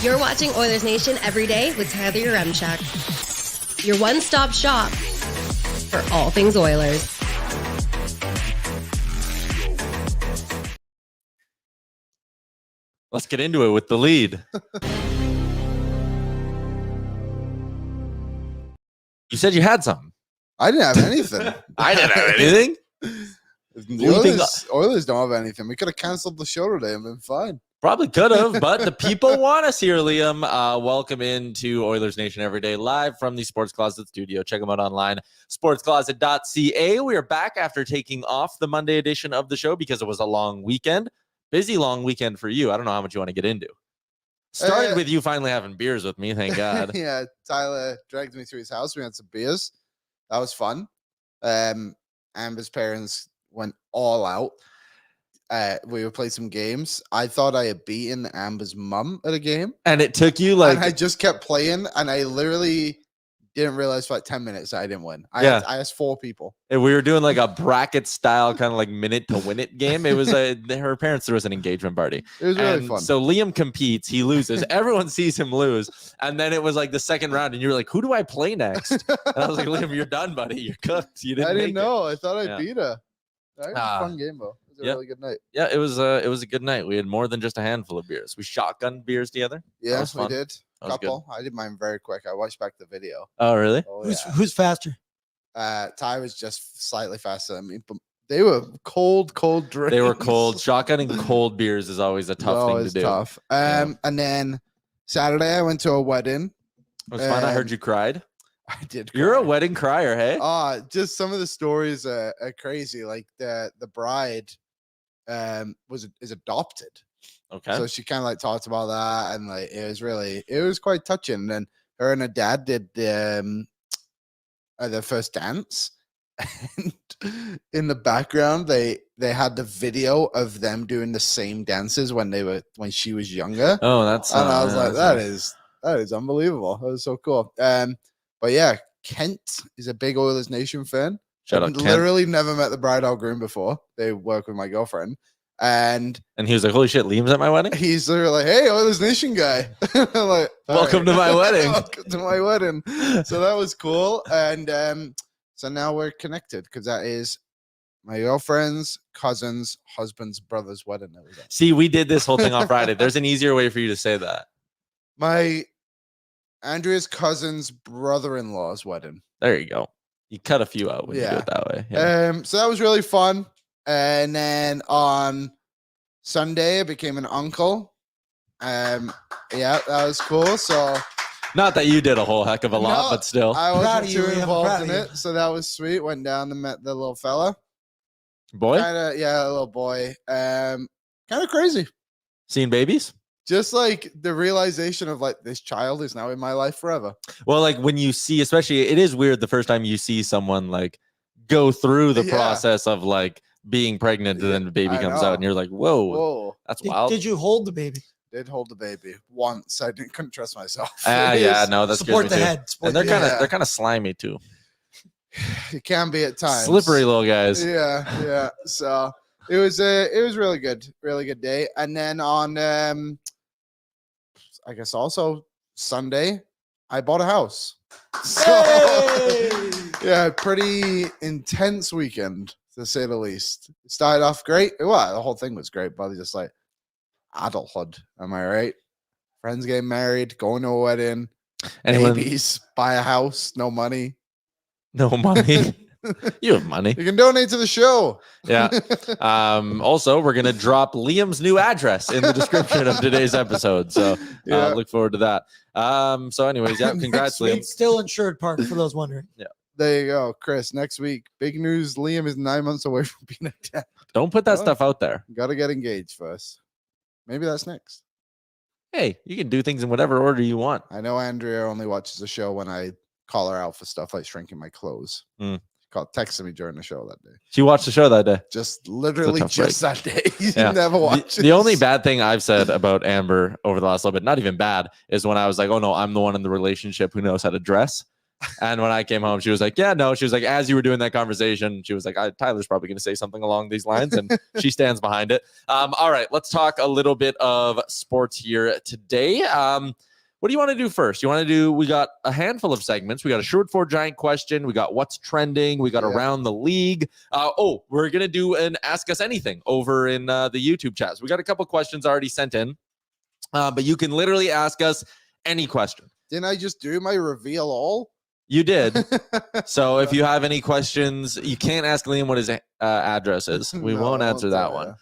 You're watching Oilers Nation Everyday with Tyler Yaremchuk. Your one-stop shop for all things Oilers. Let's get into it with the lead. You said you had something. I didn't have anything. I didn't have anything. The Oilers don't have anything. We could have canceled the show today and been fine. Probably could have, but the people want us here, Liam. Welcome into Oilers Nation Everyday, live from the Sports Closet studio. Check them out online, sportscloset.ca. We are back after taking off the Monday edition of the show because it was a long weekend. Busy long weekend for you. I don't know how much you want to get into. Started with you finally having beers with me, thank God. Yeah, Tyler dragged me to his house. We had some beers. That was fun. Amber's parents went all out. We would play some games. I thought I had beaten Amber's mum at a game. And it took you and I just kept playing, and I literally didn't realize for like 10 minutes that I didn't win. I asked 4 people. And we were doing like a bracket style kind of like minute to win it game. It was her parents, there was an engagement party. It was really fun. So Liam competes, he loses. Everyone sees him lose. And then it was like the second round, and you were like, who do I play next? And I was like, Liam, you're done, buddy. You're cooked. You didn't I didn't know. It. I thought I beat her. That was a fun game, though. It was a really good night. Yeah, it was a good night. We had more than just a handful of beers. We shotgunned beers together. Yeah, we did. Couple. I did mine very quick. I watched back the video. Oh, really? Oh, who's faster? Ty was just slightly faster than me, but they were cold drinks. They were cold. Shotgunning cold beers is always a tough thing to do. Tough. And then Saturday I went to a wedding. It was fun. I heard you cried. I did. You're a wedding crier, hey? Just some of the stories are crazy. Like the bride is adopted. Okay. So she kind of like talked about that, and like it was quite touching. And then her and her dad did the first dance, and in the background they had the video of them doing the same dances when she was younger. Oh, that's and I was like, that is unbelievable. That was so cool. But yeah, Kent is a big Oilers Nation fan. Shout out Kent. Literally never met the bride or groom before. They work with my girlfriend. And he was like, holy shit, Liam's at my wedding? He's like, hey, Oilers Nation guy. I'm like, welcome to my wedding. Welcome to my wedding. So that was cool. And so now we're connected because that is my girlfriend's cousin's husband's brother's wedding. See, we did this whole thing on Friday. There's an easier way for you to say that. My Andrea's cousin's brother-in-law's wedding. There you go. You cut a few out when you do it that way. Yeah. So that was really fun. And then on Sunday, I became an uncle. Yeah, that was cool. So, not that you did a whole heck of a lot, but still, I wasn't too involved in it. So that was sweet. Went down and met the little fella. Boy? A little boy. Kind of crazy. Seeing babies? Just like the realization of like this child is now in my life forever. Well, like when you see, especially, it is weird the first time you see someone like go through the process of like being pregnant and then the baby comes out and you're like, whoa. That's wild. Did you hold the baby? Did hold the baby once. I couldn't trust myself. Yeah, no, that's support good. The head. And they're kind of slimy too. It can be at times. Slippery little guys. Yeah. So it was really good day. And then on I guess also Sunday, I bought a house. So yeah, pretty intense weekend to say the least. It started off great. Well, the whole thing was great, but just like adulthood. Am I right? Friends getting married, going to a wedding, babies, buy a house, no money. No money. You have money. You can donate to the show. Yeah. Also, we're going to drop Liam's new address in the description of today's episode. So look forward to that. So anyways, congrats, Liam. Still insured park for those wondering. Yeah. There you go, Chris. Next week, big news. Liam is 9 months away from being a dad. Don't put that stuff out there. Got to get engaged first. Maybe that's next. Hey, you can do things in whatever order you want. I know Andrea only watches the show when I call her out for stuff like shrinking my clothes. She texted me during the show that day. She watched the show that day. Just literally just that day. You never watched the only bad thing I've said about Amber over the last little bit, not even bad, is when I was like, oh no, I'm the one in the relationship who knows how to dress. And when I came home, she was like, yeah, no. She was like, as you were doing that conversation, she was like, Tyler's probably going to say something along these lines. And she stands behind it. All right, let's talk a little bit of sports here today. What do you want to do first? We got a handful of segments. We got a short for giant question. We got what's trending. We got around the league. We're going to do an Ask Us Anything over in the YouTube chats. We got a couple questions already sent in, but you can literally ask us any question. Didn't I just do my reveal all? You did. So if you have any questions, you can't ask Liam what his address is. We won't answer that one.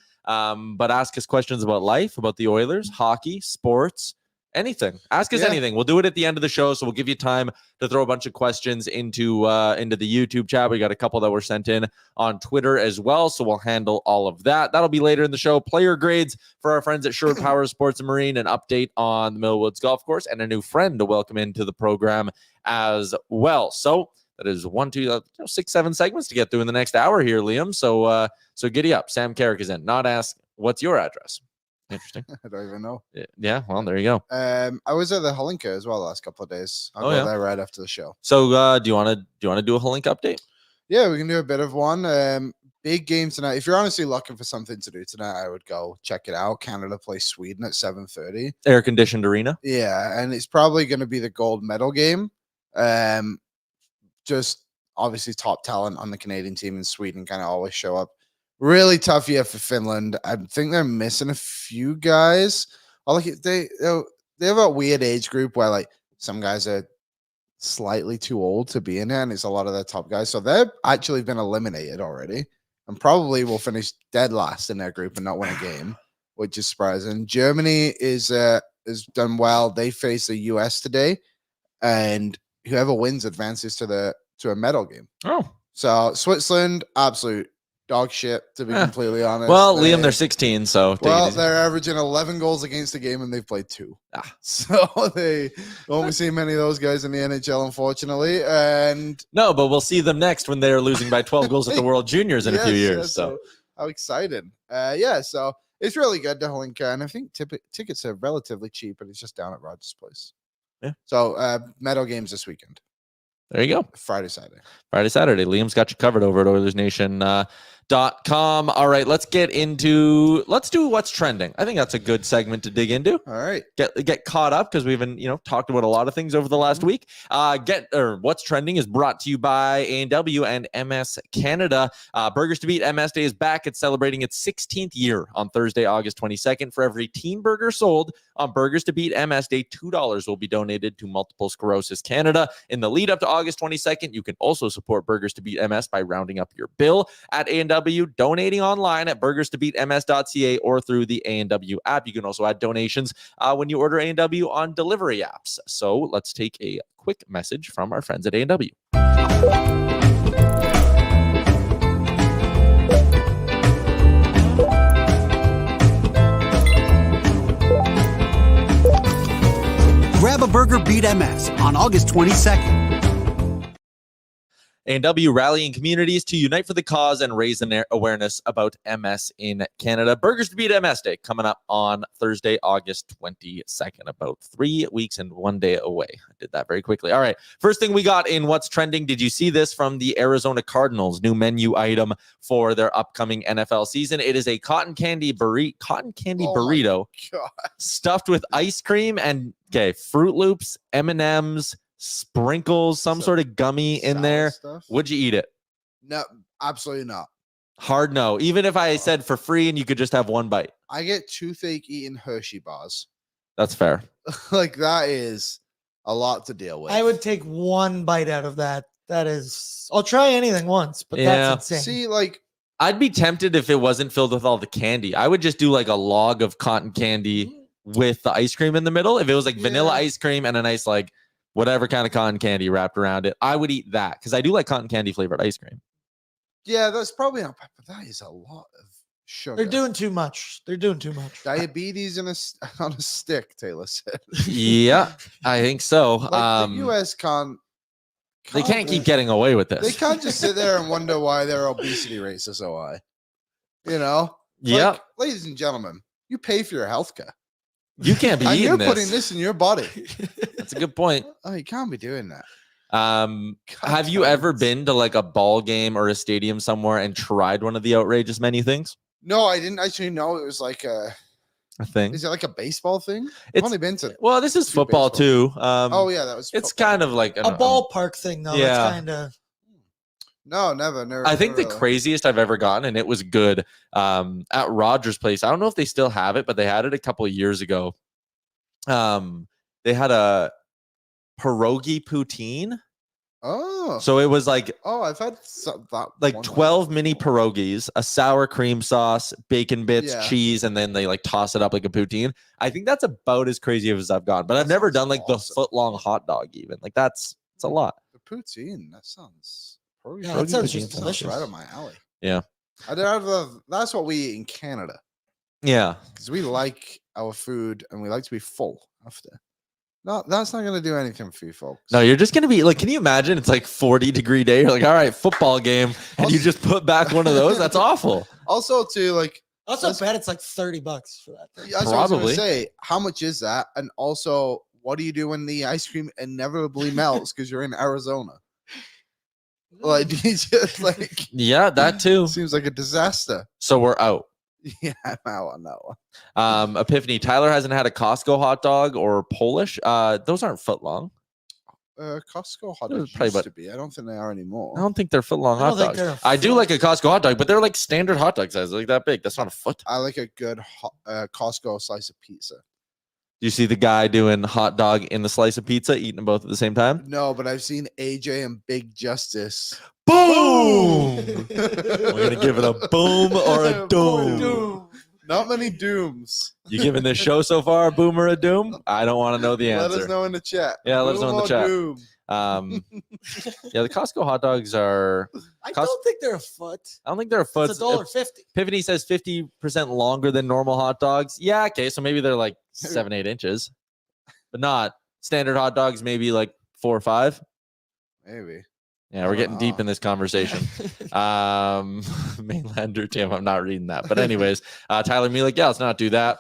But ask us questions about life, about the Oilers, hockey, sports, anything. Ask us anything. We'll do it at the end of the show, so we'll give you time to throw a bunch of questions into the YouTube chat. We got a couple that were sent in on Twitter as well, so we'll handle all of that. That'll be later in the show. Player grades for our friends at Sherwood Power Sports and Marine, an update on the Millwoods Golf Course, and a new friend to welcome into the program as well. So that is 6, 7 segments to get through in the next hour here, Liam. So giddy up. Sam Carrick is in. Not ask, what's your address? Interesting. I don't even know. Yeah, well, there you go. I was at the Holinka as well the last couple of days. I'll go there right after the show. So do you want to do a Holinka update? Yeah, we can do a bit of one. Big game tonight. If you're honestly looking for something to do tonight, I would go check it out. Canada plays Sweden at 7:30. Air conditioned arena. Yeah, and it's probably going to be the gold medal game. Just obviously top talent on the Canadian team in Sweden kind of always show up. Really tough year for Finland. I think they're missing a few guys. They have a weird age group where like some guys are slightly too old to be in there, and it's a lot of their top guys. So they've actually been eliminated already, and probably will finish dead last in their group and not win a game, which is surprising. Germany is done well. They face the US today, and whoever wins advances to a medal game. Oh, so Switzerland, absolute dog shit, to be completely honest. Well, Liam, they're 16, so they're averaging 11 goals against the game, and they've played 2. So they won't be seeing many of those guys in the NHL, unfortunately. And no, but we'll see them next when they're losing by 12 goals at the World Juniors in a few years. So how exciting! So it's really good to Holinka, and I think tickets are relatively cheap, but it's just down at Rogers Place. Yeah. So medal games this weekend. There you go. Friday, Saturday. Liam's got you covered over at OilersNation.com. All right, let's do what's trending. I think that's a good segment to dig into. All right. Get caught up because we've been, talked about a lot of things over the last week. What's trending is brought to you by A&W and MS Canada. Burgers to Beat MS Day is back. It's celebrating its 16th year on Thursday, August 22nd. For every teen burger sold on Burgers to Beat MS Day, $2 will be donated to Multiple Sclerosis Canada. In the lead up to August 22nd, you can also support Burgers to Beat MS by rounding up your bill at A&W, donating online at burgerstobeatms.ca or through the A&W app. You can also add donations when you order A&W on delivery apps. So let's take a quick message from our friends at A&W. Grab a burger, beat MS on August 22nd. A&W rallying communities to unite for the cause and raise awareness about MS in Canada. Burgers to Beat MS Day coming up on Thursday, August 22nd, about 3 weeks and 1 day away. I did that very quickly. All right, first thing we got in What's Trending. Did you see this from the Arizona Cardinals? New menu item for their upcoming NFL season. It is a cotton candy burrito stuffed with ice cream and Fruit Loops, M&Ms, sprinkles, some sort of gummy in there. Stuff. Would you eat it? No, absolutely not. Hard no. Even if I said for free and you could just have one bite. I get toothache eating Hershey bars. That's fair. That is a lot to deal with. I would take one bite out of that. I'll try anything once, but that's insane. See, I'd be tempted if it wasn't filled with all the candy. I would just do a log of cotton candy with the ice cream in the middle. If it was vanilla ice cream and a nice whatever kind of cotton candy wrapped around it, I would eat that because I do like cotton candy flavored ice cream. Yeah, that's probably not, but that is a lot of sugar. They're doing too much. Diabetes on a stick, Taylor said. Yeah, I think so. The U.S. they can't keep getting away with this. They can't just sit there and wonder why their obesity rates are so high. Yeah. Ladies and gentlemen, you pay for your healthcare. You can't be eating this. You're putting this in your body. That's a good point. Oh, you can't be doing that. Have you ever been to like a ball game or a stadium somewhere and tried one of the outrageous menu things? No, I didn't actually know it was like a thing. Is it like a baseball thing? I've only been to. Well, this is football too. Oh yeah, that was. It's football. kind of like a ballpark thing, though. Yeah. It's kind of. No, never. I think the really. craziest I've ever gotten, and it was good, at Rogers Place. I don't know if they still have it, but they had it a couple of years ago. They had a pierogi poutine. Oh. So it was like I've had that. Like 12 mini pierogies, a sour cream sauce, bacon bits, cheese, and then they like toss it up like a poutine. I think that's about as crazy as I've gone. But I've never done like the foot-long hot dog even. Like it's a lot. The poutine, that sounds. Yeah, that sounds just delicious. Right up my alley. Yeah. That's what we eat in Canada. Yeah. Because we like our food and we like to be full after. No, that's not going to do anything for you folks. No, you're just going to be like, can you imagine? It's like 40-degree day. You're like, all right, football game. And you just put back one of those. That's awful. Also, too, like. Also, bet it's like $30 for that thing. That's what I was going to say. How much is that? And also, what do you do when the ice cream inevitably melts because you're in Arizona? Like, you just like. Yeah, that too. Seems like a disaster. So we're out. Yeah, I'm out on that one. Epiphany. Tyler hasn't had a Costco hot dog or Polish. Those aren't foot long. Costco hot dogs used to be. I don't think they are anymore. I don't think they're foot long hot dogs. I do like a Costco hot dog, but they're like standard hot dog size, like that big. That's not a foot. I like a good Costco slice of pizza. Do you see the guy doing hot dog in the slice of pizza, eating them both at the same time? No, but I've seen AJ and Big Justice. Boom! We're going to give it a boom or a doom. Not many dooms. You giving this show so far a boom or a doom? I don't want to know the answer. Let us know in the chat. Yeah, let us know in the chat. Doom. Yeah, the Costco hot dogs are. I don't think they're a foot. I don't think they're a foot. It's $1.50. Epiphany says 50% longer than normal hot dogs. Yeah, okay, so maybe they're like 7-8 inches, but not standard hot dogs. Maybe like 4 or 5. Maybe. Yeah, we're getting deep in this conversation. Mainlander Tim, I'm not reading that, but anyways, Tyler Mielek, yeah, let's not do that.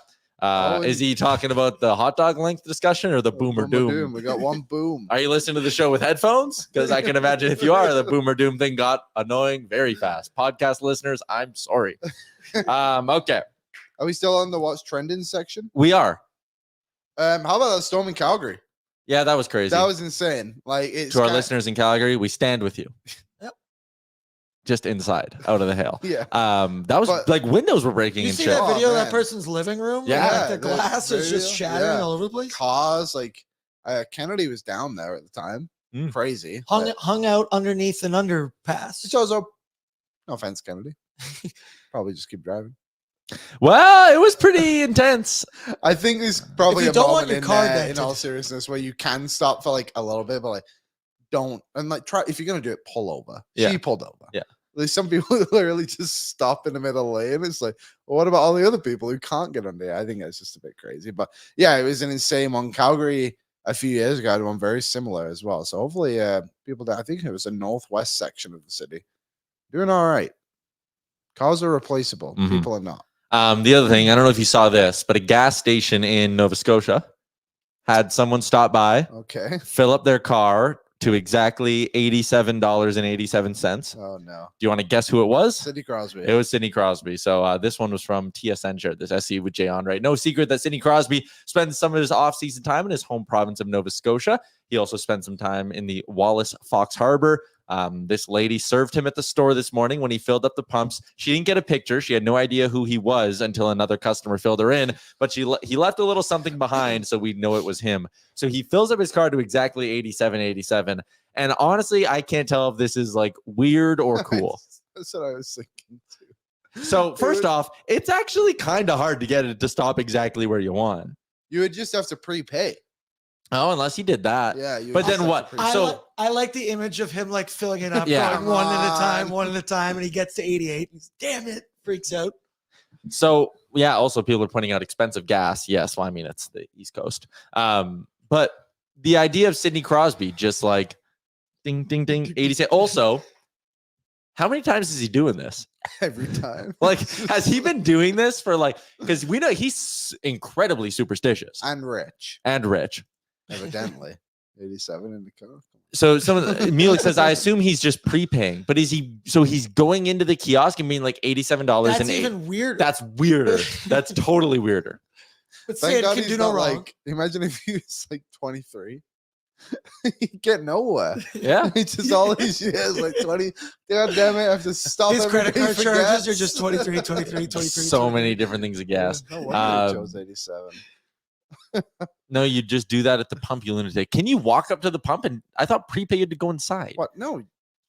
Is he talking about the hot dog length discussion or the boom or doom? We got one boom. Are you listening to the show with headphones? Because I can imagine if you are, the boom or doom thing got annoying very fast. Podcast listeners, I'm sorry. Okay. Are we still on the what's trending section? We are. How about that storm in Calgary? Yeah, that was crazy. That was insane. Like, it's to our listeners in Calgary, we stand with you. Yep. Just inside, out of the hail. Yeah. That was like windows were breaking You and see shit. that video of man. that person's living room? Yeah. Like the glass is just shattering all over the place. Cause like Kennedy was down there at the time. Crazy. Hung out underneath an underpass. It shows up. No offense, Kennedy. Probably just keep driving. Well, it was pretty intense. I think there's probably you a don't want moment your in car there, in dented. all seriousness, where you can stop for like a little bit, but like don't and like try if you're gonna do it, pull over. Yeah. She pulled over. Yeah. There's some people who literally just stop in the middle of the lane. It's like, well, what about all the other people who can't get under? I think that's just a bit crazy. But yeah, it was an insane one. Calgary a few years ago had one very similar as well. So hopefully people that I think it was the northwest section of the city doing all right. Cars are replaceable. Mhm. People are not. The other thing, I don't know if you saw this, but a gas station in Nova Scotia had someone stop by, Okay. fill up their car to exactly $87.87. Oh no. Do you want to guess who it was? Sidney Crosby. It was Sidney Crosby. So this one was from TSN shared this SC with Jay on right. No secret that Sidney Crosby spends some of his off-season time in his home province of Nova Scotia. He also spent some time in the Wallace Fox Harbor. This lady served him at the store this morning when he filled up the pumps. She didn't get a picture. She had no idea who he was until another customer filled her in, but he left a little something behind so we know it was him. So he fills up his car to exactly 87.87. And honestly, I can't tell if this is like weird or cool. That's what I was thinking too. So first off, it's actually kind of hard to get it to stop exactly where you want. You would just have to prepay. Oh, unless he did that. Yeah. You But would then just what? have to prepay. So I like the image of him like filling it up, Yeah. going one at a time, and he gets to 88. He's, damn it, freaks out. So yeah, also people are pointing out expensive gas. Yes, well, I mean it's the East Coast. But the idea of Sidney Crosby just like ding ding ding 80. Also, how many times is he doing this? Every time. Like, has he been doing this for like? Because we know he's incredibly superstitious And rich, and rich. evidently. 87 in the car. So some of the Mulek says, I assume he's just prepaying, but is he? So he's going into the kiosk and being like $87. That's even weirder. That's weirder. That's totally weirder. But Thank Sid God can he's do no not wrong. like. Imagine if he was like 23. He'd get nowhere. Yeah. He just all these years like 20. God damn it! I have to stop. His credit every card day for charges are gas. just 23, 23. So many different things of gas. No wonder he chose 87. No, you just do that at the pump, you lunatic. Can you walk up to the pump? And I thought prepay you had to go inside. What? No,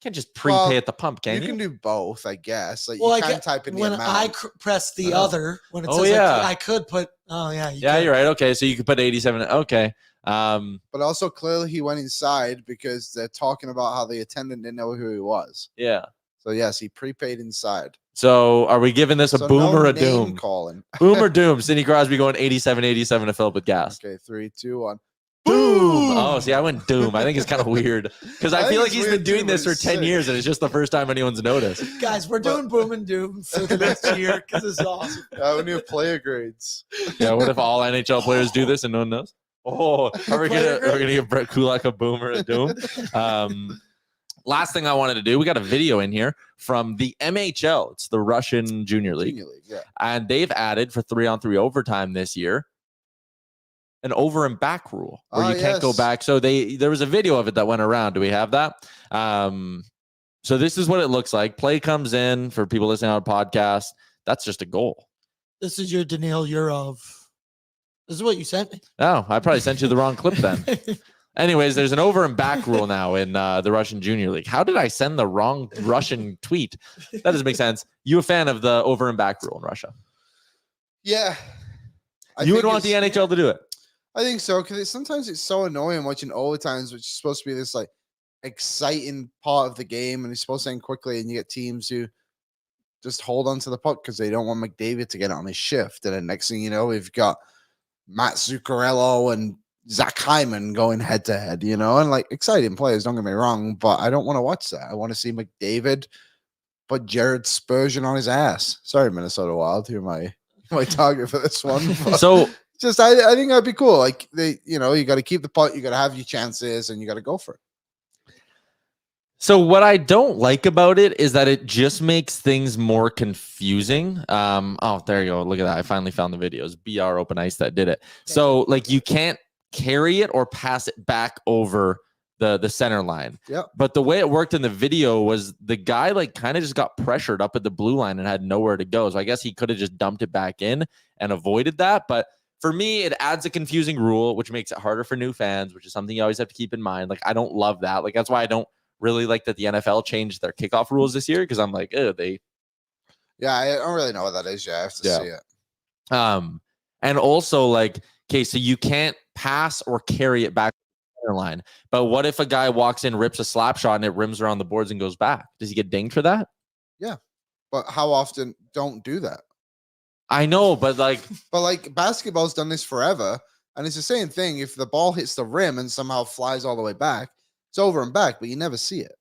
You can't just prepay Well, at the pump, can you? you can do both, I guess. Like Well, you I can get- type in the When amount. I press the Oh. other, when it Oh, says yeah. I could put, Yeah, could. you're right. Okay, so you could put 87. Okay. But also clearly he went inside because they're talking about how the attendant didn't know who he was. Yeah. So yes, he prepaid inside. So are we giving this a So boom no or a name doom? calling. Boom or doom? Sidney Crosby going 87 to fill up with gas. Okay, 3, 2, 1. Boom! Oh, see, I went doom. I think it's kind of weird because I I think feel like it's he's weird been doing too, but this for it's 10 sick. years and it's just the first time anyone's noticed. Guys, we're doing boom and doom for the next year because it's awesome. We need player grades. Yeah, what if all NHL players do this and no one knows? Oh, are we gonna give Brett Kulak a boom or a doom? Last thing I wanted to do, we got a video in here from the MHL. It's the Russian Junior League. Junior League, yeah. And they've added for 3-on-3 overtime this year an over and back rule where you can't go yes. back. So there was a video of it that went around. Do we have that? So this is what it looks like. Play comes in for people listening on a podcast. That's just a goal. This is your Daniil Yurov. This is what you sent me. Oh, I probably sent you the wrong clip then. Anyways, there's an over and back rule now in the Russian Junior League. How did I send the wrong Russian tweet? That doesn't make sense. You a fan of the over and back rule in Russia? Yeah. You would want the NHL to do it. I think so, because sometimes it's so annoying watching overtimes, which is supposed to be this like exciting part of the game, and it's supposed to end quickly, and you get teams who just hold on to the puck because they don't want McDavid to get on his shift. And then next thing you know, we've got Matt Zuccarello and Zach Hyman going head to head, and like exciting players, don't get me wrong, but I don't want to watch that. I want to see McDavid put Jared Spurgeon on his ass. Sorry, Minnesota Wild, you're my target for this one. So just I think that'd be cool. Like you got to keep the puck, you got to have your chances, and you got to go for it. So what I don't like about it is that it just makes things more confusing. Oh, there you go. Look at that. I finally found the videos. BR Open Ice that did it. So like you can't carry it or pass it back over the center line. Yep. But the way it worked in the video was the guy like kind of just got pressured up at the blue line and had nowhere to go. So I guess he could have just dumped it back in and avoided that. But for me, it adds a confusing rule, which makes it harder for new fans, which is something you always have to keep in mind. Like, I don't love that. Like, that's why I don't really like that the NFL changed their kickoff rules this year, because I'm like, oh, Yeah, I don't really know what that is yet. I have to see it. And also, like, okay, so you can't pass or carry it back to the center line. But what if a guy walks in, rips a slap shot, and it rims around the boards and goes back? Does he get dinged for that? Yeah. But how often don't do that? I know, but like basketball's done this forever, and it's the same thing. If the ball hits the rim and somehow flies all the way back, it's over and back, but you never see it.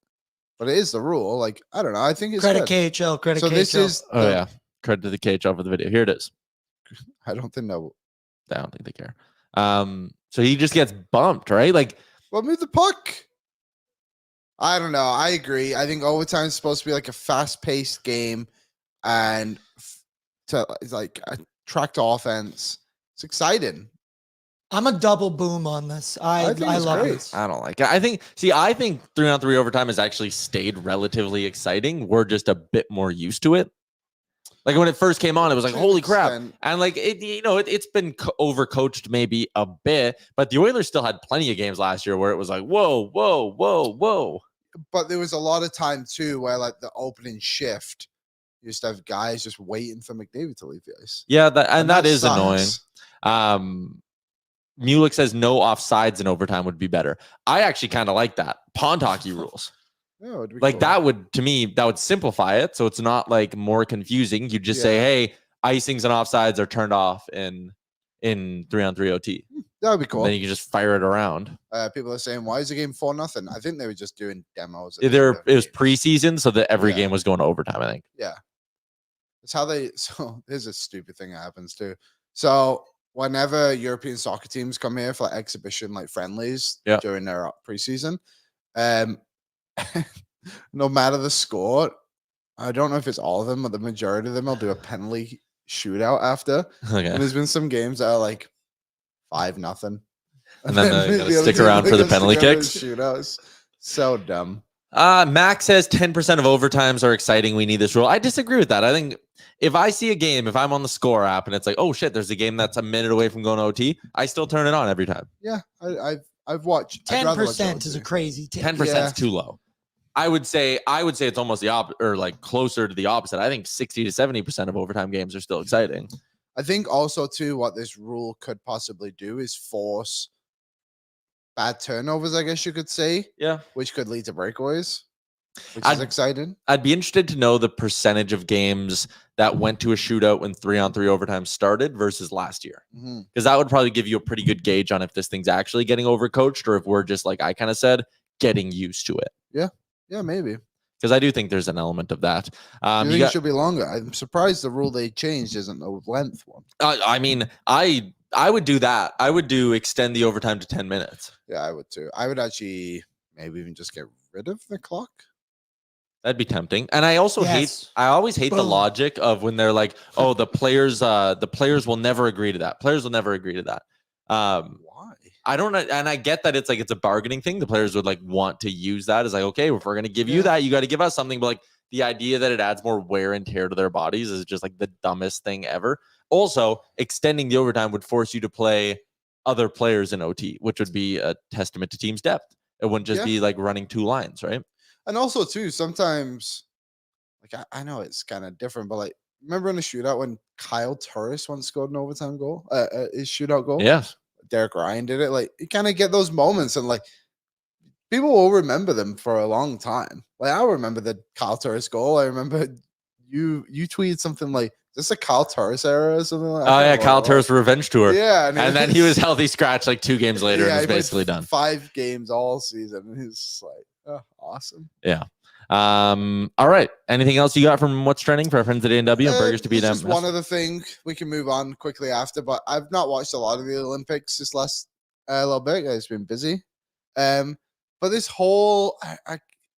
But it is the rule. Like, I don't know. I think it's Credit good. KHL. Credit So KHL. this is yeah, credit to the KHL for the video. Here it is. I don't think that. I don't think they care. So he just gets bumped, right? Like, Well, move the puck. I don't know. I agree. I think overtime is supposed to be like a fast-paced game, and it's like a tracked offense. It's exciting. I'm a double boom on this. I think it's love great. it. I don't like it. I think 3-on-3 overtime has actually stayed relatively exciting. We're just a bit more used to it. Like when it first came on, it was like, holy crap. And like, it's been overcoached maybe a bit, but the Oilers still had plenty of games last year where it was like, whoa, whoa, whoa, whoa. But there was a lot of time too where like the opening shift, you used to have guys just waiting for McDavid to leave the ice. Yeah, that is sucks. annoying. Mulek says no offsides in overtime would be better. I actually kind of like that. Pond hockey rules. Yeah, it'd be Like cool. that would, to me, that would simplify it. So it's not like more confusing. You just say, hey, icings and offsides are turned off in 3-on-3 OT. That would be cool. Then you can just fire it around. People are saying, why is the game 4-0? I think they were just doing demos. It was preseason, so that every game was going to overtime, I think. Yeah. It's how they, so here's a stupid thing that happens too. So whenever European soccer teams come here for like exhibition, like friendlies during their preseason, no matter the score, I don't know if it's all of them, but the majority of them will do a penalty shootout after. Okay. And there's been some games that are like 5-0. And then they gotta stick around for the penalty kicks. Shootouts. So dumb. Max says 10% of overtimes are exciting. We need this rule. I disagree with that. I think if I see a game, if I'm on the score app and it's like, oh shit, there's a game that's a minute away from going to OT, I still turn it on every time. Yeah, I've watched 10% is a crazy take. 10% is too low. I would say it's almost the opposite, or like closer to the opposite. I think 60 to 70% of overtime games are still exciting. I think also too what this rule could possibly do is force bad turnovers, I guess you could say. Yeah. Which could lead to breakaways, which is exciting. I'd be interested to know the percentage of games that went to a shootout when 3-on-3 overtime started versus last year. Because that would probably give you a pretty good gauge on if this thing's actually getting overcoached or if we're just, like I kind of said, getting used to it. Yeah, maybe. Because I do think there's an element of that. You think it should be longer? I'm surprised the rule they changed isn't the length one. I mean, I would do that. I would extend the overtime to 10 minutes. Yeah, I would too. I would actually maybe even just get rid of the clock. That'd be tempting. And I also always hate the logic of when they're like, oh, the players will never agree to that. Players will never agree to that. Why? I don't know. And I get that it's a bargaining thing. The players would like want to use that as like, okay, if we're going to give you that, you got to give us something. But like the idea that it adds more wear and tear to their bodies is just like the dumbest thing ever. Also, extending the overtime would force you to play other players in OT, which would be a testament to team's depth. It wouldn't just be like running two lines, right? And also too, sometimes like I know it's kind of different, but like remember in the shootout when Kyle Turris once scored an overtime goal, his shootout goal? Yes. Derek Ryan did it. Like you kind of get those moments, and like people will remember them for a long time. Like I remember the Kyle Turris goal. I remember you tweeted something like, "Is this a Kyle Turris era or something?" Like that? Oh yeah, Kyle Turris revenge tour. Yeah, and then he was healthy scratch like 2 games later and was basically done. 5 games all season, and he's just like, oh, awesome. Yeah. All right. Anything else you got from what's trending for our friends at A&W and Burgers to Beat Just one other thing. We can move on quickly after, but I've not watched a lot of the Olympics this last little bit. It's been busy. But this whole, I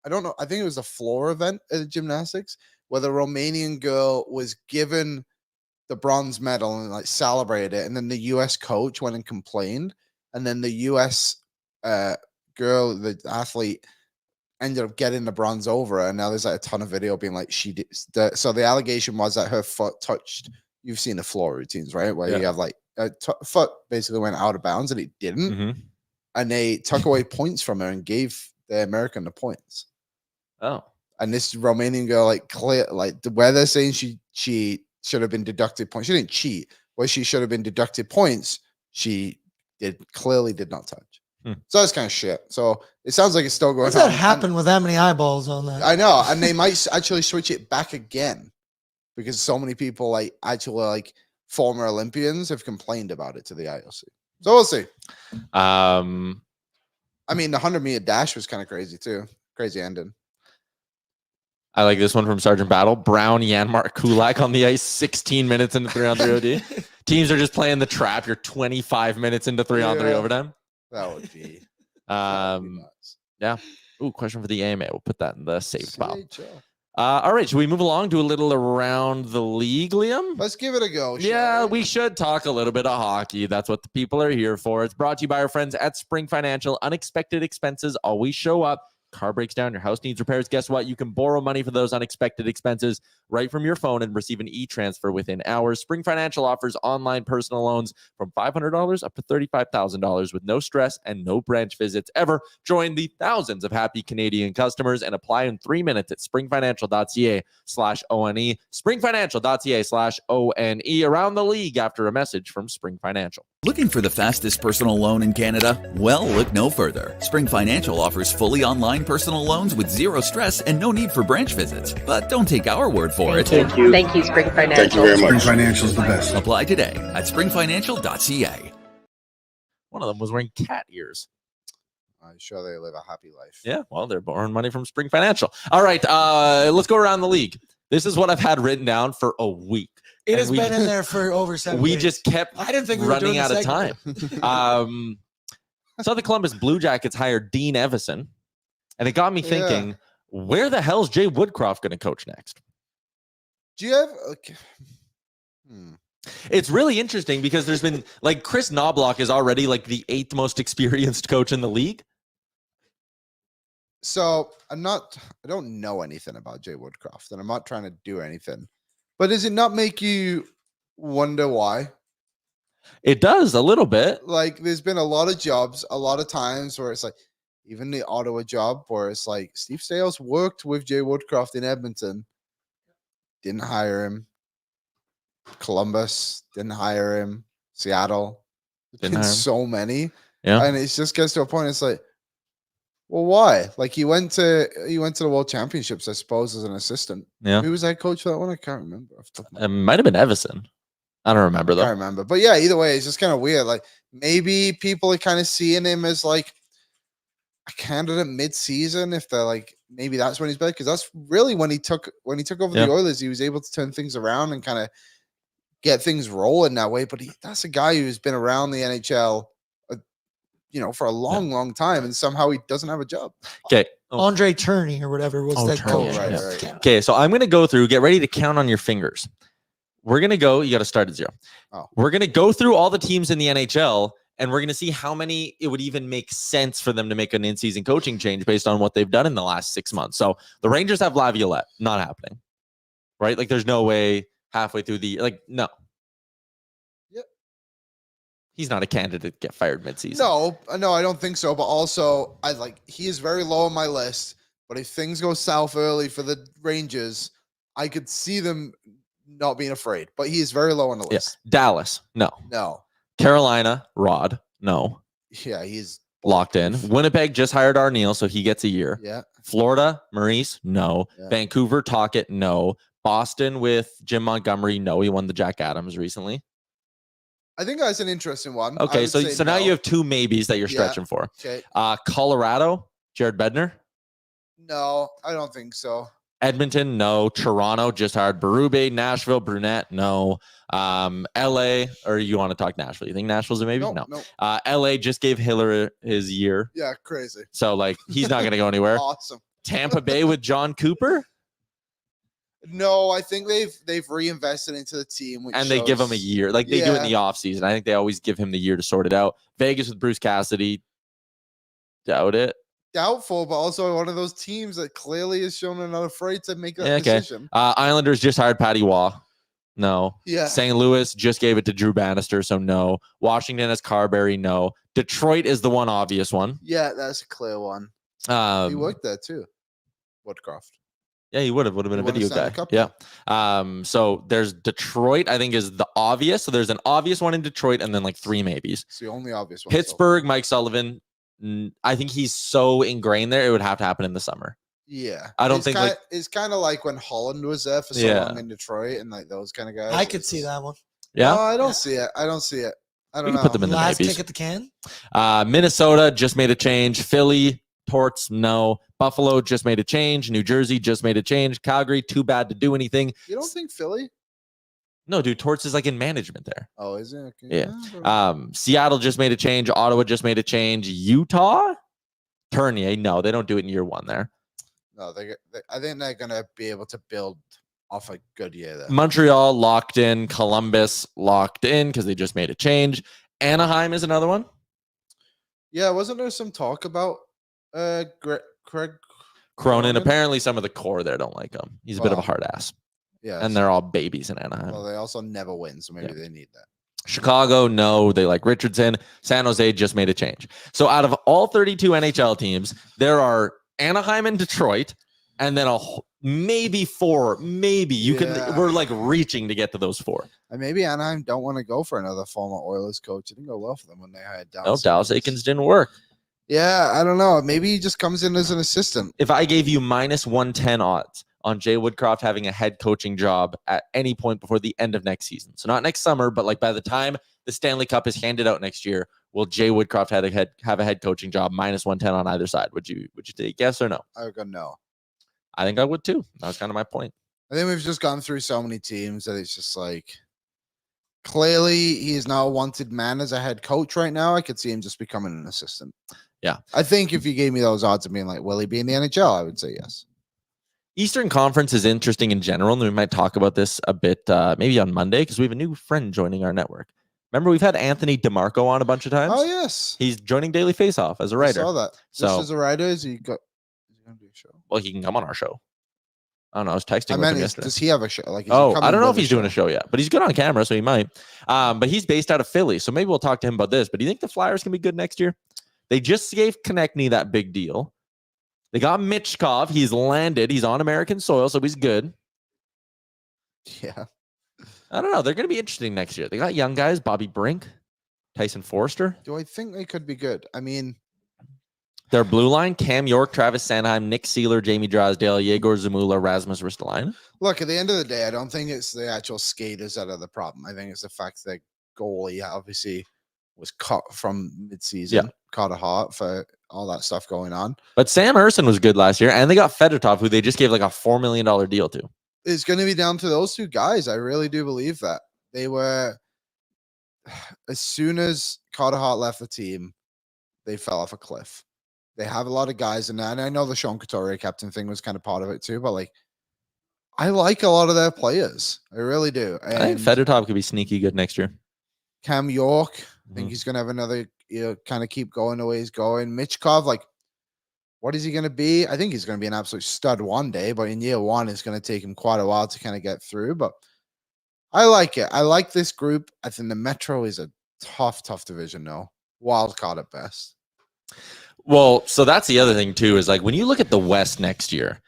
don't know. I think it was a floor event at gymnastics where the Romanian girl was given the bronze medal and like celebrated it, and then the U.S. coach went and complained, and then the U.S. Girl, the athlete, ended up getting the bronze over her, and now there's like a ton of video being like she did. So the allegation was that her foot touched. You've seen the floor routines, right? Where you have like a foot basically went out of bounds and it didn't, and they took away points from her and gave the American the points. Oh, and this Romanian girl, like clear, like where they're saying she should have been deducted points. She didn't cheat. Where she should have been deducted points, she clearly did not touch. So that's kind of shit. So it sounds like it's still going on. How does that happen with that many eyeballs on that? I know. And they might actually switch it back again because so many people, like actually like former Olympians, have complained about it to the IOC. So we'll see. I mean, the 100-meter dash was kind of crazy too. Crazy ending. I like this one from Sergeant Battle. Brown, Yanmar, Kulak on the ice, 16 minutes into 3-on-3 OD. Teams are just playing the trap. You're 25 minutes into 3-on-3 overtime. That would be nuts. Yeah. Ooh, question for the AMA. We'll put that in the saved file. All right. Should we move along, do a little around the league, Liam? Let's give it a go. Yeah, we should talk a little bit of hockey. That's what the people are here for. It's brought to you by our friends at Spring Financial. Unexpected expenses always show up. Car breaks down, your house needs repairs. Guess what? You can borrow money for those unexpected expenses right from your phone and receive an e-transfer within hours. Spring Financial offers online personal loans from $500 up to $35,000 with no stress and no branch visits ever. Join the thousands of happy Canadian customers and apply in 3 minutes at springfinancial.ca/ONE. springfinancial.ca/ONE. Around the league after a message from Spring Financial. Looking for the fastest personal loan in Canada? Well, look no further. Spring Financial offers fully online personal loans with zero stress and no need for branch visits. But don't take our word for it. Thank you. Thank you, Spring Financial. Thank you very much. Spring Financial is the best. Apply today at springfinancial.ca. One of them was wearing cat ears. I'm sure they live a happy life. Yeah, well, they're borrowing money from Spring Financial. All right, let's go around the league. This is what I've had written down for a week. It And has been in there for over 7 We days. just kept I didn't think we were running doing out the of time. segment. So the Columbus Blue Jackets hired Dean Evison, and it got me thinking, where the hell's Jay Woodcroft going to coach next? Do you have? Okay. It's really interesting because there's been like Chris Knobloch is already like the 8th most experienced coach in the league. So I don't know anything about Jay Woodcroft, and I'm not trying to do anything. But does it not make you wonder why? It does a little bit. Like, there's been a lot of jobs, a lot of times where it's like, even the Ottawa job, where it's like Steve Staios worked with Jay Woodcroft in Edmonton, didn't hire him. Columbus didn't hire him. Seattle Didn't been hire him. so many, Yeah. and it just gets to a point. It's like, well, why? Like, he went to the World Championships, I suppose, as an assistant. Yeah. Who was head coach for that one? I can't remember. Off the top of my It might have been Evison. I don't remember I though. can't remember. But yeah, either way, it's just kind of weird. Like, maybe people are kind of seeing him as like a candidate mid-season. If they're like, maybe that's when he's better, because that's really when he took over the Oilers, he was able to turn things around and kind of get things rolling that way. But that's a guy who's been around the NHL, for a long time, and somehow he doesn't have a job. Okay. Andre Turney or whatever was that Turney, coach. right. Okay, so I'm going to go through, get ready to count on your fingers. We're going to go, you got to start at 0. Oh. We're going to go through all the teams in the NHL, and we're going to see how many it would even make sense for them to make an in-season coaching change based on what they've done in the last 6 months. So the Rangers have Laviolette, not happening, right? Like, there's no way halfway through no. Yep. He's not a candidate to get fired midseason. No, I don't think so. But also, he is very low on my list. But if things go south early for the Rangers, I could see them not being afraid. But he is very low on the list. Yeah. Dallas, no. No. Carolina, Rod, no. Yeah, he's Locked in. Winnipeg just hired Arneal, so he gets a year. Yeah. Florida, Maurice, no. Yeah. Vancouver, Tocchet, no. Boston with Jim Montgomery, no. He won the Jack Adams recently. I think that's an interesting one. Okay, so now you have 2 maybes that you're stretching for. Okay. Colorado, Jared Bednar. No, I don't think so. Edmonton, no. Toronto just hired Berube. Nashville, Brunette, no. LA, or you want to talk Nashville? You think Nashville's a maybe? No. LA just gave Hiller his year. Yeah, crazy. So, he's not going to go anywhere. Awesome. Tampa Bay with John Cooper. No, I think they've reinvested into the team. And they give him a year. They do it in the offseason. I think they always give him the year to sort it out. Vegas with Bruce Cassidy. Doubt it. Doubtful, but also one of those teams that clearly has shown another afraid to make that decision. Islanders just hired Patty Waugh. No. Yeah. St. Louis just gave it to Drew Bannister, so no. Washington has Carberry, no. Detroit is the one obvious one. Yeah, that's a clear one. He worked there too. Woodcroft. Yeah, he would have been a video guy. Cup. Yeah. So there's Detroit, I think, is the obvious. So there's an obvious one in Detroit and then 3 maybes. It's the only obvious one. Pittsburgh, Mike Sullivan. I think he's so ingrained there, it would have to happen in the summer. Yeah. I don't think it's kind of like when Holland was there for so long in Detroit and those kind of guys. I could see that one. Yeah. No, I don't see it. I don't We know. can put them in the Last maybes. kick at the can. Minnesota just made a change. Philly, Torts, no. Buffalo just made a change. New Jersey just made a change. Calgary, too bad to do anything. You don't think Philly? No, dude, Torts is in management there. Oh, is it? Okay. Yeah. Seattle just made a change. Ottawa just made a change. Utah? Tournier, no, they don't do it in year 1 there. No, I think they're going to be able to build off a good year there. Montreal locked in. Columbus locked in because they just made a change. Anaheim is another one. Yeah, wasn't there some talk about Craig Cronin? Apparently some of the core there don't like him. He's a bit of a hard ass. Yeah. And they're all babies in Anaheim. Well, they also never win, so maybe they need that. Chicago, no, they like Richardson. San Jose just made a change. So out of all 32 NHL teams, there are Anaheim and Detroit, and then maybe 4. Maybe you can. We're reaching to get to those 4. And maybe Anaheim don't want to go for another former Oilers coach. It didn't go well for them when they hired Dallas. No, Dallas Aikens didn't work. Yeah, I don't know. Maybe he just comes in as an assistant. If I gave you minus 110 odds on Jay Woodcroft having a head coaching job at any point before the end of next season, so not next summer, but by the time the Stanley Cup is handed out next year, will Jay Woodcroft have a head coaching job minus 110 on either side? Would you take yes or no? I would go no. I think I would too. That was kind of my point. I think we've just gone through so many teams that it's just like, clearly he is now a wanted man as a head coach right now. I could see him just becoming an assistant. Yeah. I think if you gave me those odds of being like, will he be in the NHL? I would say yes. Eastern Conference is interesting in general, and we might talk about this a bit maybe on Monday because we have a new friend joining our network. Remember, we've had Anthony DeMarco on a bunch of times. Oh, yes. He's joining Daily Faceoff as a writer. I saw that. Just as a writer, is he going to do a show? Well, he can come on our show. I don't know. I was texting with him yesterday. Does he have a show? Like, I don't know if he's doing a show yet, but he's good on camera, so he might. But he's based out of Philly, so maybe we'll talk to him about this. But do you think the Flyers can be good next year? They just gave Konechny that big deal. They got Michkov. He's landed. He's on American soil, so he's good. Yeah. I don't know. They're going to be interesting next year. They got young guys, Bobby Brink, Tyson Forster. Do I think they could be good? I mean, their blue line, Cam York, Travis Sanheim, Nick Seeler, Jamie Drysdale, Yegor Zamula, Rasmus Ristolainen. Look, at the end of the day, I don't think it's the actual skaters that are the problem. I think it's the fact that goalie obviously was cut from midseason. Yeah. Caught a heart for all that stuff going on. But Sam Ersson was good last year, and they got Fedotov, who they just gave like a $4 million deal to. It's going to be down to those two guys. I really do believe that. They were, as soon as Carter Hart left the team, they fell off a cliff. They have a lot of guys in there, and I know the Sean Couturier captain thing was kind of part of it too, but like, I like a lot of their players. I really do. And I think Fedotov could be sneaky good next year. Cam York, I think he's going to have another, kind of keep going the way he's going. Michkov, like, what is he going to be? I think he's going to be an absolute stud one day, but in year one, it's going to take him quite a while to kind of get through. But I like it. I like this group. I think the Metro is a tough division, though. Wild card at best. Well, so that's the other thing, too, is like when you look at the West next year,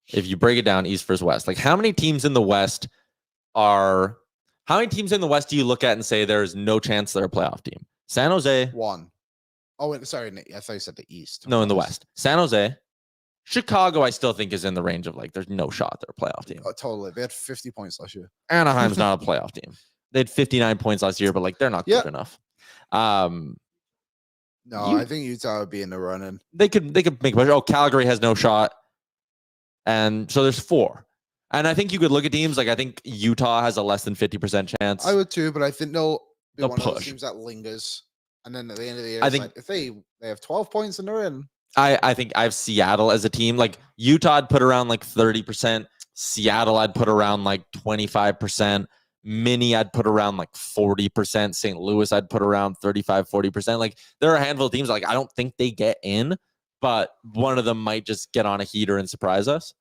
if you break it down East versus West, like how many teams in the West do you look at and say there's no chance they're a playoff team? San Jose. One. Oh, wait, sorry, Nick. I thought you said the East. No, in the West. San Jose. Chicago, I still think is in the range of like, there's no shot they're a playoff team. Oh, totally. They had 50 points last year. Anaheim's not a playoff team. They had 59 points last year, but like they're not good enough. No, I think Utah would be in the running. They could make a push. Oh, Calgary has no shot. And so there's 4. And I think you could look at teams like I think Utah has a less than 50% chance. I would too, but I think they'll be one push. of those teams that lingers. And then at the end of the year, I think like, if they have 12 points and they're in. I think I have Seattle as a team. Like Utah, I'd put around like 30%. Seattle, I'd put around like 25%. Mini, I'd put around like 40%. St. Louis, I'd put around 35-40%. Like there are a handful of teams like I don't think they get in, but one of them might just get on a heater and surprise us.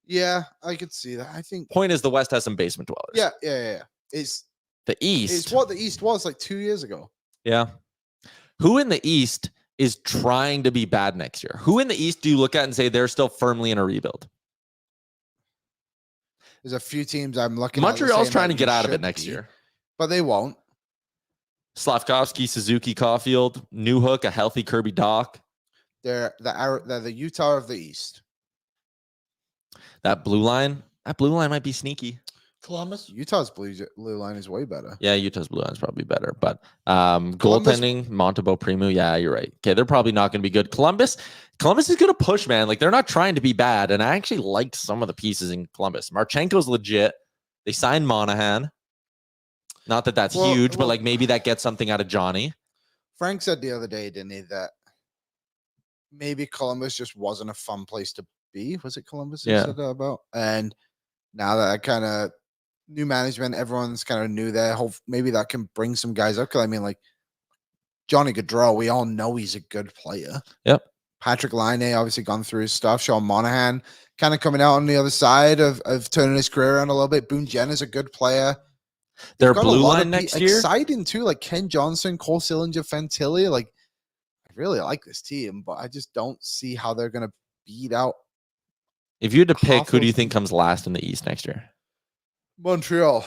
Yeah, I could see that. I think point is the West has some basement dwellers. Yeah. It's the East. It's what the East was like 2 years ago. Yeah. Who in the East is trying to be bad next year? Who in the East do you look at and say they're still firmly in a rebuild? There's a few teams I'm looking Montreal's at. trying to get out of it next year. But they won't. Slavkovsky, Suzuki, Caulfield, Newhook, a healthy Kirby Doc. They're the Utah of the East. That blue line might be sneaky. Columbus. Utah's blue line is way better. Yeah, Utah's blue line is probably better. But goaltending, Montebo, Primu, yeah, you're right. Okay, they're probably not going to be good. Columbus is going to push, man. Like, they're not trying to be bad. And I actually like some of the pieces in Columbus. Marchenko's legit. They signed Monahan. Not that that's huge, but like maybe that gets something out of Johnny. Frank said the other day, didn't he, that maybe Columbus just wasn't a fun place to be. Was it Columbus? He said that about? And now that kind of new management, everyone's kind of new there. Maybe that can bring some guys up. Because I mean, like Johnny Gaudreau, we all know he's a good player. Yep. Patrick Laine obviously gone through his stuff. Sean Monahan kind of coming out on the other side of turning his career around a little bit. Boone Jenner's a good player. Their blue line next year, exciting too. Like Ken Johnson, Cole Sillinger, Fantilli. Like I really like this team, but I just don't see how they're gonna beat out. If you had to pick, who do you think comes last in the East next year? Montreal.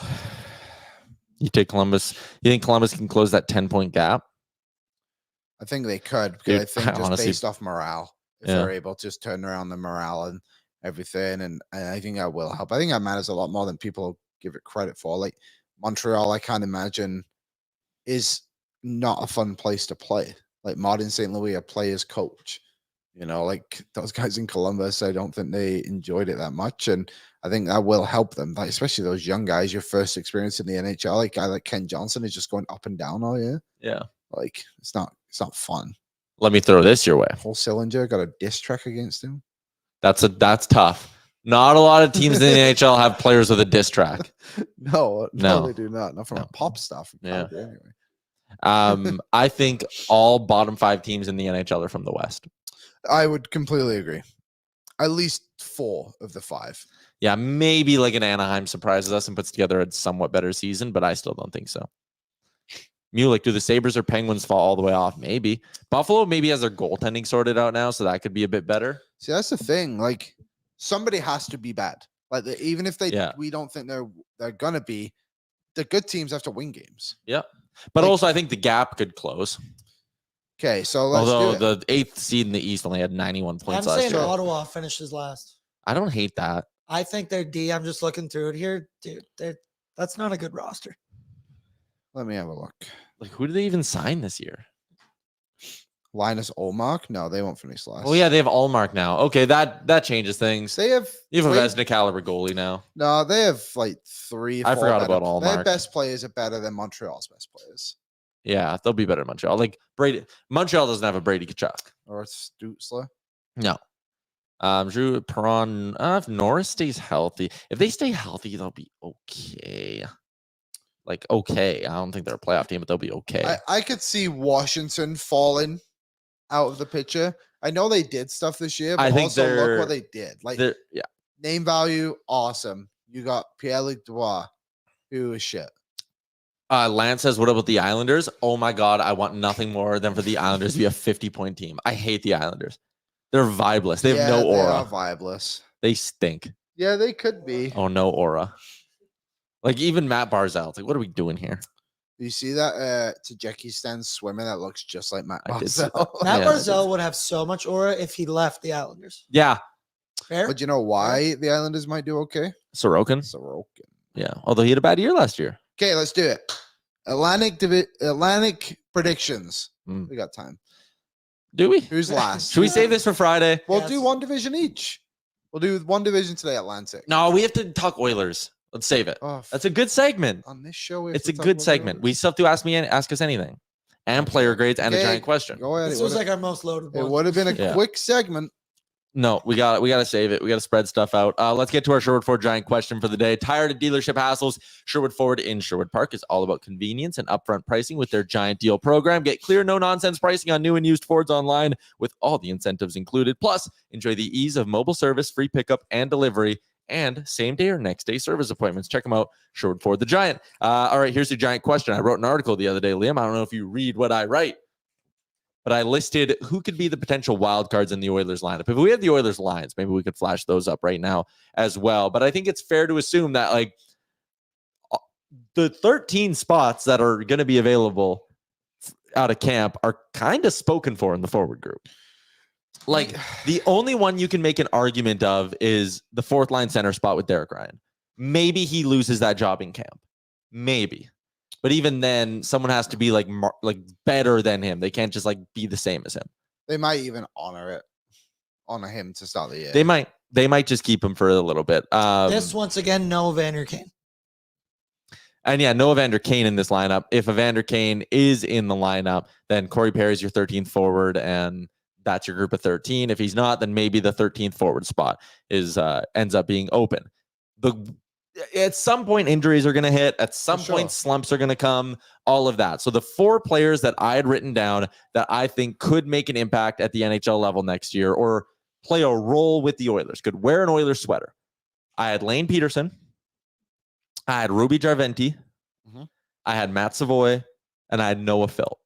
You take Columbus. You think Columbus can close that 10-point gap? I think they could, because I think just honestly, based off morale, if they're able to just turn around the morale and everything, and I think that will help. I think that matters a lot more than people give it credit for. Like Montreal, I can't imagine is not a fun place to play. Like Martin St. Louis, a player's coach. You know, like those guys in Columbus, I don't think they enjoyed it that much. And I think that will help them, like, especially those young guys, your first experience in the NHL. Like, guy like Ken Johnson is just going up and down all year. Yeah. Like, it's not fun. Let me throw this your way. Whole cylinder got a diss track against him. That's tough. Not a lot of teams in the NHL have players with a diss track. No, they do not. Not from a pop stuff. Yeah. Anyway. I think all bottom 5 teams in the NHL are from the West. I would completely agree. At least 4 of the 5. Yeah, maybe like an Anaheim surprises us and puts together a somewhat better season, but I still don't think so. Mulek, do the Sabres or Penguins fall all the way off? Maybe. Buffalo maybe has their goaltending sorted out now, so that could be a bit better. See, that's the thing. Like, somebody has to be bad. Like, even if we don't think they're gonna be, the good teams have to win games. Yeah, but also I think the gap could close. Okay, so let's although do it. the 8th seed in the East only had 91 points last year. I'm saying Ottawa finishes last. I don't hate that. I think they're D. I'm just looking through it here, dude. That's not a good roster. Let me have a look. Like, who do they even sign this year? Linus Ullmark? No, they won't finish last. Oh yeah, they have Ullmark now. Okay, that changes things. They have you have a Vezina caliber goalie now. No, they have like 3. I forgot about Ullmark. Their best players are better than Montreal's best players. Yeah, they'll be better than Montreal. Like Brady, Montreal doesn't have a Brady Tkachuk or Stutzler. No. Drew Perron. If Norris stays healthy, if they stay healthy, they'll be okay. Like, okay. I don't think they're a playoff team, but they'll be okay. I could see Washington falling out of the picture. I know they did stuff this year, but also look what they did. Like, name value, awesome. You got Pierre-Luc Dubois, who is shit. Lance says, what about the Islanders? Oh my God, I want nothing more than for the Islanders to be a 50-point team. I hate the Islanders. They're vibeless. They have no aura. They are vibeless. They stink. Yeah, they could be. Oh, no aura. Like, even Matt Barzal. It's like, what are we doing here? You see that Tajikistan swimmer that looks just like Matt Barzal? Matt Barzal would have so much aura if he left the Islanders. Yeah. Fair? But you know why the Islanders might do okay? Sorokin. Yeah. Although he had a bad year last year. Okay, let's do it. Atlantic predictions. We got time. Do we? Who's last? Should we save this for Friday? We'll do one division each. We'll do one division today, Atlantic. No, we have to talk Oilers. Let's save it. Oh, that's a good segment. On this show, it's a good segment. We still have to ask us anything. And player grades and a giant question. Go ahead. This was like our most loaded one. It would have been a quick segment. No, we got to save it. We got to spread stuff out. Let's get to our Sherwood Ford giant question for the day. Tired of dealership hassles? Sherwood Ford in Sherwood Park is all about convenience and upfront pricing with their giant deal program. Get clear, no-nonsense pricing on new and used Fords online with all the incentives included. Plus, enjoy the ease of mobile service, free pickup and delivery, and same-day or next-day service appointments. Check them out, Sherwood Ford the Giant. All right, here's your giant question. I wrote an article the other day, Liam. I don't know if you read what I write, but I listed who could be the potential wild cards in the Oilers lineup. If we had the Oilers lines, maybe we could flash those up right now as well. But I think it's fair to assume that like the 13 spots that are going to be available out of camp are kind of spoken for in the forward group. Like the only one you can make an argument of is the 4th line center spot with Derek Ryan. Maybe he loses that job in camp. Maybe. But even then, someone has to be like better than him. They can't just like be the same as him. They might even honor him to start the year. They might just keep him for a little bit. This once again, no Evander Kane. And yeah, no Evander Kane in this lineup. If Evander Kane is in the lineup, then Corey Perry's your 13th forward, and that's your group of 13. If he's not, then maybe the 13th forward spot is ends up being open. At some point, injuries are going to hit. At some point, slumps are going to come, all of that. So the 4 players that I had written down that I think could make an impact at the NHL level next year or play a role with the Oilers, could wear an Oilers sweater. I had Lane Pederson. I had Ruby Jarventi. I had Matt Savoie. And I had Noah Phil.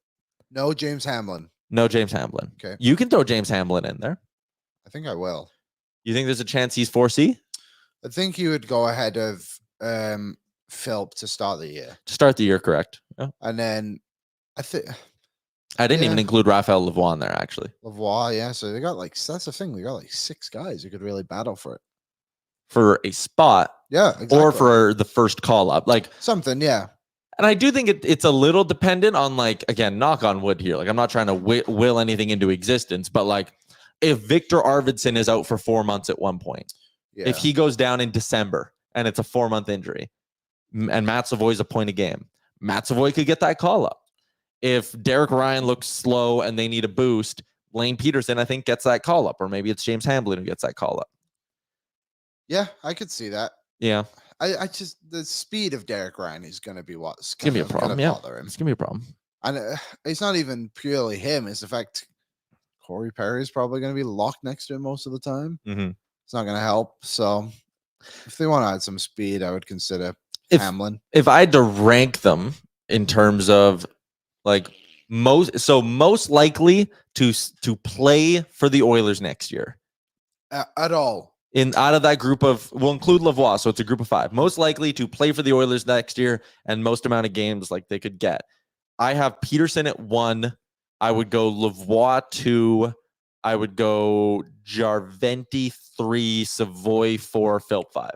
No James Hamlin. No James Hamlin. Okay. You can throw James Hamlin in there. I think I will. You think there's a chance he's 4C? I think he would go ahead of Philp to start the year. To start the year, correct. Yeah. And then I think I didn't even include Raphael Lavoie in there, actually. Lavoie, yeah. So they got that's the thing. They got like 6 guys who could really battle for it. For a spot. Yeah, exactly. Or for the first call up. Like something, yeah. And I do think it's a little dependent on, like, again, knock on wood here. Like, I'm not trying to will anything into existence, but like if Vitkor Arvidsson is out for 4 months at one point, if he goes down in December and it's a 4-month injury, and Matt Savoie's a point a game, Matt Savoie could get that call up. If Derek Ryan looks slow and they need a boost, Lane Pederson, I think, gets that call up, or maybe it's James Hamblin who gets that call up. Yeah, I could see that. Yeah. I just, the speed of Derek Ryan is going to be what's going to be a problem. Yeah. It's going to be a problem. And it's not even purely him. It's the fact Corey Perry is probably going to be locked next to him most of the time. Mm-hmm. It's not going to help. So if they want to add some speed, I would consider Hamlin. If I had to rank them in terms of like most likely to play for the Oilers next year. At all. Out of that group of, we'll include Lavoie, so it's a group of 5. Most likely to play for the Oilers next year and most amount of games like they could get. I have Pederson at 1. I would go Lavoie 2. I would go Jarventi 3, Savoie 4, Philp 5.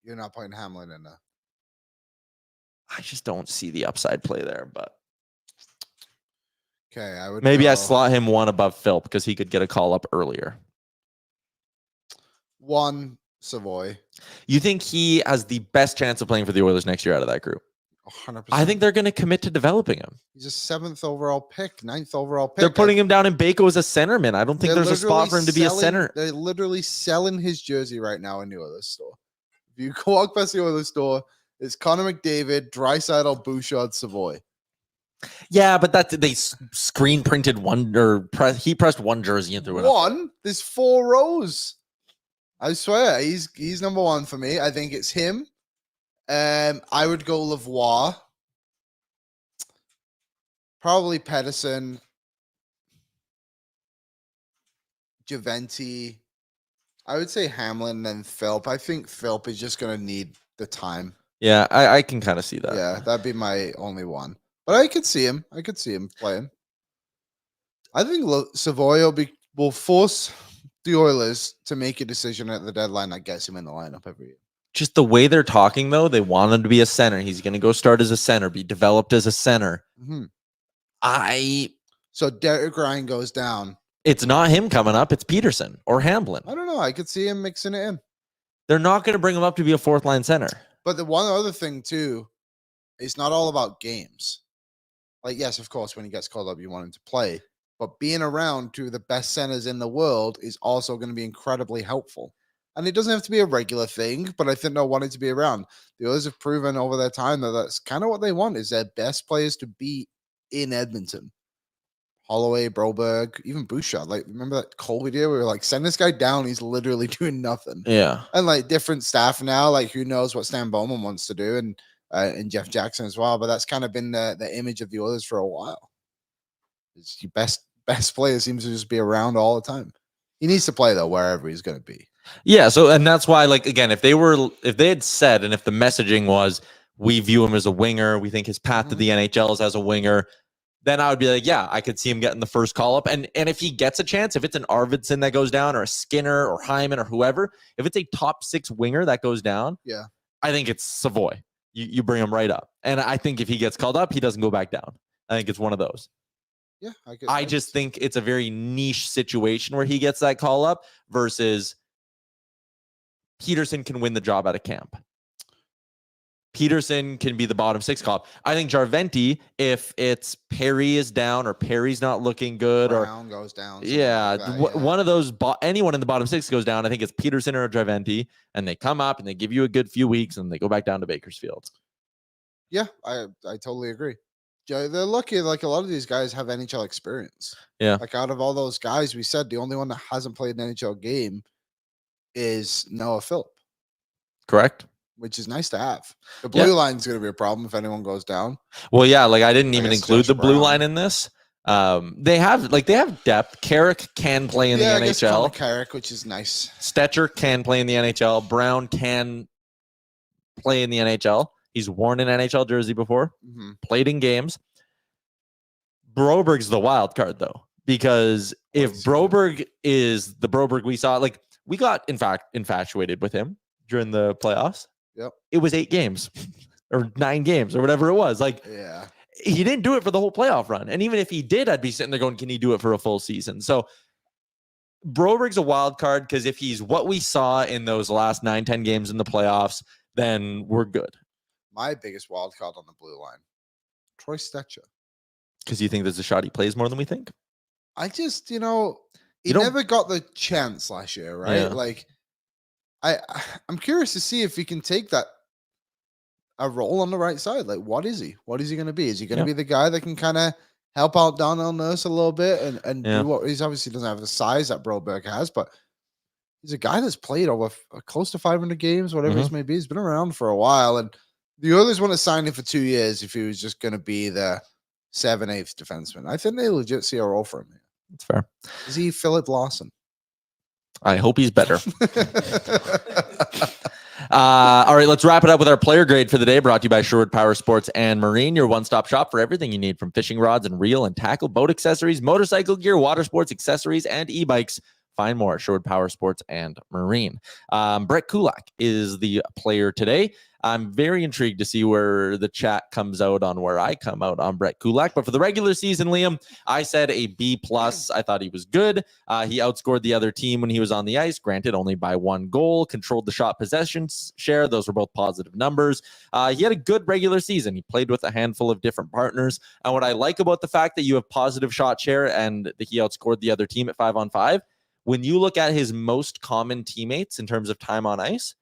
You're not putting Hamlin in there. I just don't see the upside play there, but okay, I would maybe I slot him 1 above Philp because he could get a call up earlier. 1 Savoie. You think he has the best chance of playing for the Oilers next year out of that group? 100%. I think they're going to commit to developing him. He's a 7th overall pick, 9th overall pick. They're putting him down in Baco as a centerman. I don't think there's a spot for him to be a center. They're literally selling his jersey right now in the Oilers store. If you walk past the Oilers store, it's Connor McDavid, Draisaitl, Bouchard, Savoie. Yeah, but they screen printed one, or he pressed one jersey and threw it up. There's 4 rows. I swear, he's number 1 for me. I think it's him. I would go Lavoie. Probably Pederson. Javenti. I would say Hamlin and then Philp. I think Philp is just going to need the time. Yeah, I can kind of see that. Yeah, that'd be my only one. But I could see him. I could see him playing. I think Savoie will force the Oilers to make a decision at the deadline that gets him in the lineup every year. Just the way they're talking, though, they want him to be a center. He's going to go start as a center, be developed as a center. Mm-hmm. So Derek Ryan goes down. It's not him coming up. It's Pederson or Hamblin. I don't know. I could see him mixing it in. They're not going to bring him up to be a 4th-line center. But the one other thing, too, it's not all about games. Like, yes, of course, when he gets called up, you want him to play. But being around 2 of the best centers in the world is also going to be incredibly helpful. And it doesn't have to be a regular thing, but I think they'll want it to be around. The Oilers have proven over their time that that's kind of what they want, is their best players to be in Edmonton. Holloway, Broberg, even Bouchard. Like, remember that COVID year? We were like, send this guy down. He's literally doing nothing. Yeah. And like different staff now, like who knows what Stan Bowman wants to do, and Jeff Jackson as well. But that's kind of been the image of the Oilers for a while. It's your best player seems to just be around all the time. He needs to play though, wherever he's going to be. Yeah. So, and that's why, like, again, if they had said, and if the messaging was, we view him as a winger, we think his path to the NHL is as a winger, then I would be like, yeah, I could see him getting the first call up. And if he gets a chance, if it's an Arvidsson that goes down, or a Skinner or Hyman or whoever, if it's a top 6 winger that goes down, yeah, I think it's Savoie. You bring him right up. And I think if he gets called up, he doesn't go back down. I think it's one of those. Yeah, I just think it's a very niche situation where he gets that call up versus Pederson can win the job out of camp. Pederson can be the bottom 6 call up. I think Jarventi, if it's Perry is down or Perry's not looking good, Brown goes down. Yeah, like that, one of those, anyone in the bottom 6 goes down. I think it's Pederson or Jarventi, and they come up and they give you a good few weeks and they go back down to Bakersfield. Yeah, I totally agree. They're lucky. Like, a lot of these guys have NHL experience. Yeah. Like, out of all those guys, we said the only one that hasn't played an NHL game is Noah Philp. Correct. Which is nice to have. The blue line's going to be a problem if anyone goes down. Well, yeah, like I didn't even include the blue line in this. They have depth. Carrick can play in the NHL. Carrick, which is nice. Stetcher can play in the NHL. Brown can play in the NHL. He's worn an NHL jersey before, played in games. Broberg's the wild card, though, because if Broberg is the Broberg we saw, like we got, in fact, infatuated with him during the playoffs. Yep. It was 8 games or 9 games or whatever it was. Like, yeah, he didn't do it for the whole playoff run. And even if he did, I'd be sitting there going, can he do it for a full season? So Broberg's a wild card because if he's what we saw in those last 9-10 games in the playoffs, then we're good. My biggest wild card on the blue line, Troy Stecher. Because you think there's a shot he plays more than we think? I just, he never got the chance last year, right? Yeah. Like, I'm curious to see if he can take a role on the right side. Like, what is he? What is he going to be? Is he going to be the guy that can kind of help out Darnell Nurse a little bit and do what he's obviously doesn't have the size that Broberg has, but he's a guy that's played over close to 500 games, whatever this may be. He's been around for a while, and the Oilers want to sign him for 2 years if he was just going to be the 7/8 defenseman. I think they legit see a role for him here. That's fair. Is he Philip Lawson? I hope he's better. All right, let's wrap it up with our player grade for the day, brought to you by Sherwood Power Sports and Marine, your one-stop shop for everything you need from fishing rods and reel and tackle, boat accessories, motorcycle gear, water sports accessories, and e-bikes. Find more at Sherwood Power Sports and Marine. Brett Kulak is the player today. I'm very intrigued to see where the chat comes out on where I come out on Brett Kulak. But for the regular season, Liam, I said a B+. I thought he was good. He outscored the other team when he was on the ice, granted only by 1 goal, controlled the shot possession share. Those were both positive numbers. He had a good regular season. He played with a handful of different partners. And what I like about the fact that you have positive shot share and that he outscored the other team at 5-on-5, when you look at his most common teammates in terms of time on ice,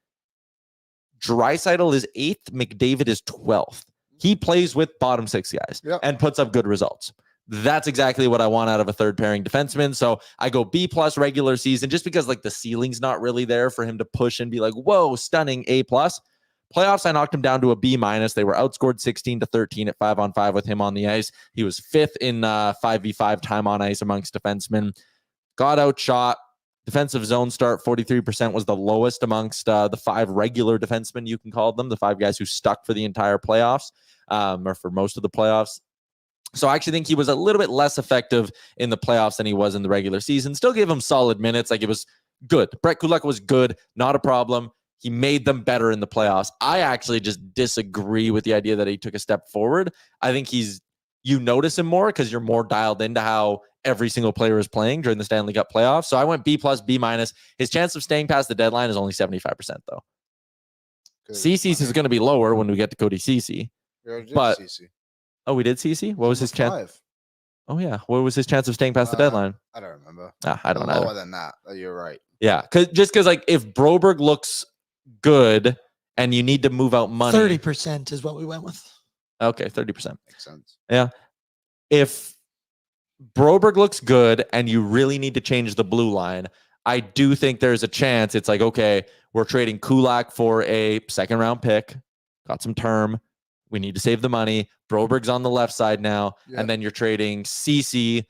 Draisaitl is 8th, McDavid is 12th. He plays with bottom 6 guys and puts up good results. That's exactly what I want out of a third pairing defenseman. So I go B+ regular season just because like the ceiling's not really there for him to push and be like, whoa, stunning A+. Playoffs, I knocked him down to a B-. They were outscored 16-13 at 5-on-5 with him on the ice. He was 5th in 5v5 time on ice amongst defensemen. Got outshot. Defensive zone start, 43% was the lowest amongst the 5 regular defensemen, you can call them, the 5 guys who stuck for the entire playoffs, or for most of the playoffs. So I actually think he was a little bit less effective in the playoffs than he was in the regular season. Still gave him solid minutes. Like, it was good. Brett Kulak was good, not a problem. He made them better in the playoffs. I actually just disagree with the idea that he took a step forward. I think you notice him more because you're more dialed into how every single player is playing during the Stanley Cup playoffs. So I went B+, B-. His chance of staying past the deadline is only 75%, though. Cece's is going to be lower when we get to Cody Cece. But oh, we did Cece? What was his chance? Oh, yeah. What was his chance of staying past the deadline? I don't remember. I don't know. Lower than that. You're right. Yeah, because like if Broberg looks good and you need to move out money. 30% is what we went with. Okay, 30%. Makes sense. Yeah. If Broberg looks good and you really need to change the blue line, I do think there's a chance it's like, okay, we're trading Kulak for a 2nd-round pick, got some term. We need to save the money. Broberg's on the left side now. Yeah. And then you're trading Cece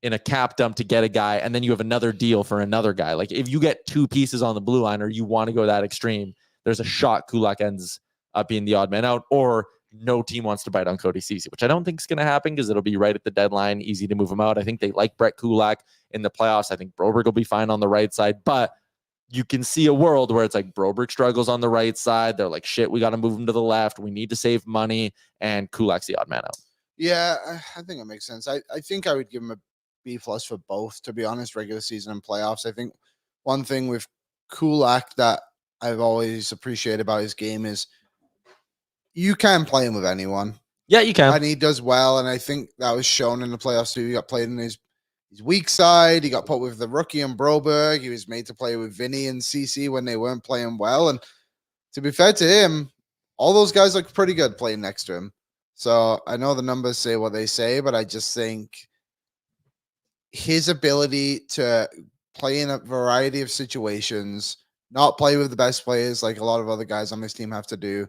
in a cap dump to get a guy. And then you have another deal for another guy. Like, if you get 2 pieces on the blue line or you want to go that extreme, there's a shot Kulak ends up being the odd man out, or no team wants to bite on Cody Cece, which I don't think is going to happen because it'll be right at the deadline, easy to move him out. I think they like Brett Kulak in the playoffs. I think Broberg will be fine on the right side, but you can see a world where it's like Broberg struggles on the right side. They're like, shit, we got to move him to the left. We need to save money, and Kulak's the odd man out. Yeah, I think it makes sense. I think I would give him a B+ for both, to be honest, regular season and playoffs. I think one thing with Kulak that I've always appreciated about his game is you can play him with anyone. Yeah, you can. And he does well, and I think that was shown in the playoffs too. He got played in his weak side. He got put with the rookie and Broberg. He was made to play with Vinny and CC when they weren't playing well. And to be fair to him, all those guys look pretty good playing next to him. So I know the numbers say what they say, but I just think his ability to play in a variety of situations, not play with the best players like a lot of other guys on this team have to do,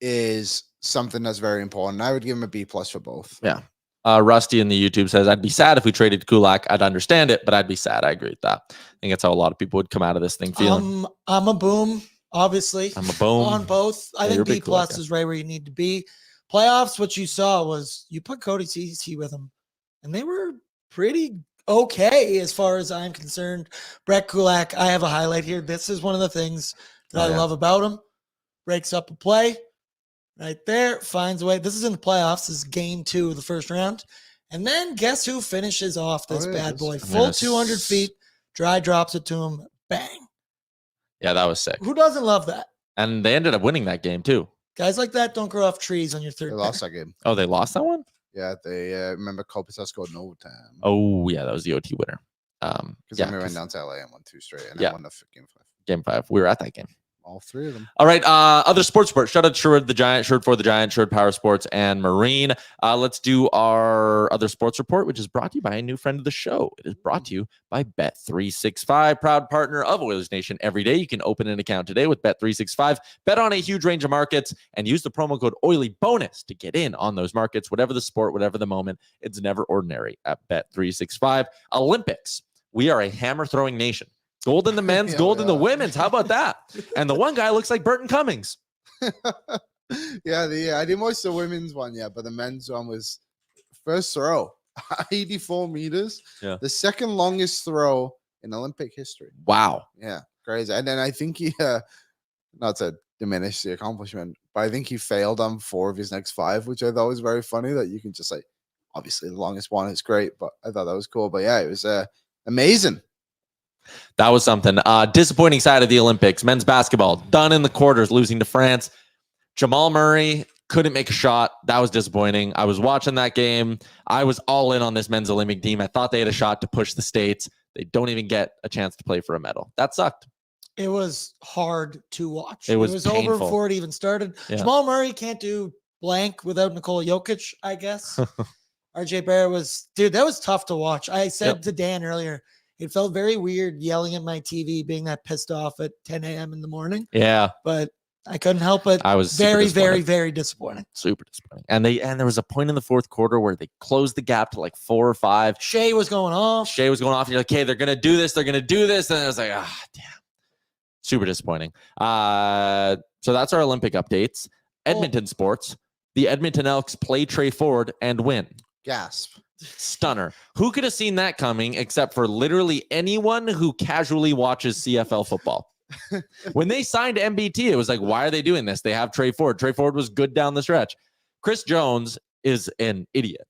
is something that's very important. I would give him a B+ for both. Yeah. Rusty in the YouTube says, I'd be sad if we traded Kulak. I'd understand it, but I'd be sad. I agree with that. I think that's how a lot of people would come out of this thing feeling. I'm a boom, obviously. I'm a boom. On both. I think B+ is right where you need to be. Playoffs, what you saw was you put Cody Cece with him, and they were pretty okay as far as I'm concerned. Brett Kulak, I have a highlight here. This is one of the things that I love about him. Breaks up a play. Right there, finds a way. This is in the playoffs. This is game 2 of the first round. And then guess who finishes off this bad boy? Full 200 feet, Dry drops it to him. Bang. Yeah, that was sick. Who doesn't love that? And they ended up winning that game too. Guys like that don't grow off trees on your third. They lost that game. Oh, they lost that one? Yeah, they remember Kopitar scored in overtime. Oh, yeah, that was the OT winner. Because then we went down to LA and won 2 straight, and Yeah. then won the game 5. Game 5. We were at that game. All 3 of them. All right. Other sports report. Shout out Sherwood the Giant, Sherwood for the Giant, Sherwood Power Sports, and Marine. Let's do our other sports report, which is brought to you by a new friend of the show. It is brought to you by Bet365, proud partner of Oilers Nation Everyday. You can open an account today with Bet365. Bet on a huge range of markets and use the promo code OILYBONUS to get in on those markets. Whatever the sport, whatever the moment, it's never ordinary at Bet365. Olympics. We are a hammer-throwing nation. Gold in the men's, gold in the women's. How about that? And the one guy looks like Burton Cummings. I didn't watch the women's one yet, but the men's one was first throw, 84 meters. Yeah. The second longest throw in Olympic history. Wow. Yeah, crazy. And then I think he, not to diminish the accomplishment, but I think he failed on 4 of his next 5, which I thought was very funny that you can just like, obviously the longest one is great, but I thought that was cool. But yeah, it was amazing. That was something. Disappointing side of the Olympics. Men's basketball done in the quarters, losing to France. Jamal Murray couldn't make a shot. That was disappointing. I was watching that game. I was all in on this men's Olympic team. I thought they had a shot to push the States. They don't even get a chance to play for a medal. That sucked. It was hard to watch. It was over painful. before it even started. Yeah. Jamal Murray can't do blank without Nikola Jokic, I guess. RJ Barrett that was tough to watch. I said to Dan earlier, it felt very weird yelling at my TV, being that pissed off at 10 a.m. in the morning. Yeah. But I couldn't help it. I was very, very, very disappointing. Super disappointing. And there was a point in the fourth quarter where they closed the gap to like 4 or 5. Shea was going off. And you're like, okay, they're going to do this. They're going to do this. And I was like, damn. Super disappointing. So that's our Olympic updates. Edmonton sports. The Edmonton Elks play Trey Ford and win. Gasp. Stunner. Who could have seen that coming except for literally anyone who casually watches CFL football? When they signed MBT, it was like, why are they doing this? They have Trey Ford. Trey Ford was good down the stretch. Chris Jones is an idiot.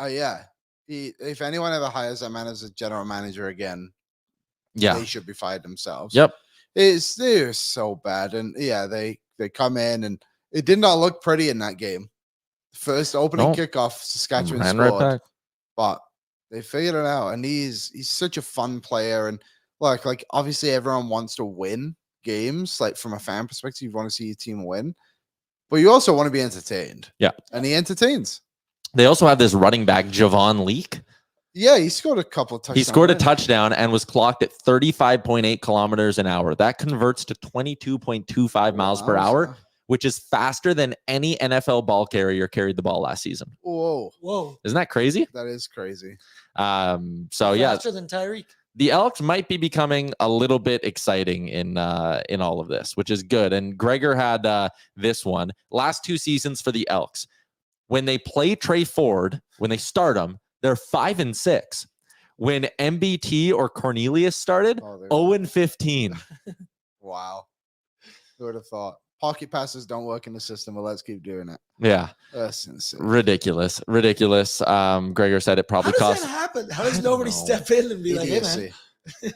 Yeah. If anyone ever hires that man as a general manager again, Yeah. they should be fired themselves. Yep. They're so bad. And yeah, they come in and it did not look pretty in that game. First opening kickoff, Saskatchewan Ran scored, right back. but they figured it out. And he's such a fun player. And like obviously everyone wants to win games. Like from a fan perspective, you want to see your team win, but you also want to be entertained. Yeah, and he entertains. They also have this running back, Javon Leake. Yeah, he scored a couple of touchdowns. He scored a touchdown and was clocked at 35.8 kilometers an hour. That converts to 22.25 miles per hour, which is faster than any NFL ball carrier carried the ball last season. Whoa. Isn't that crazy? That is crazy. Faster than Tyreek. The Elks might be becoming a little bit exciting in all of this, which is good. And Gregor had this one. Last 2 seasons for the Elks. When they play Trey Ford, when they start him, they're 5-6. When MBT or Cornelius started, 0-15. Wow. Who would have thought? Pocket passes don't work in the system, but let's keep doing it. Yeah. That's insane. Ridiculous. Gregor said it probably How does cost. that happen? How does nobody step in and be like, hey, man?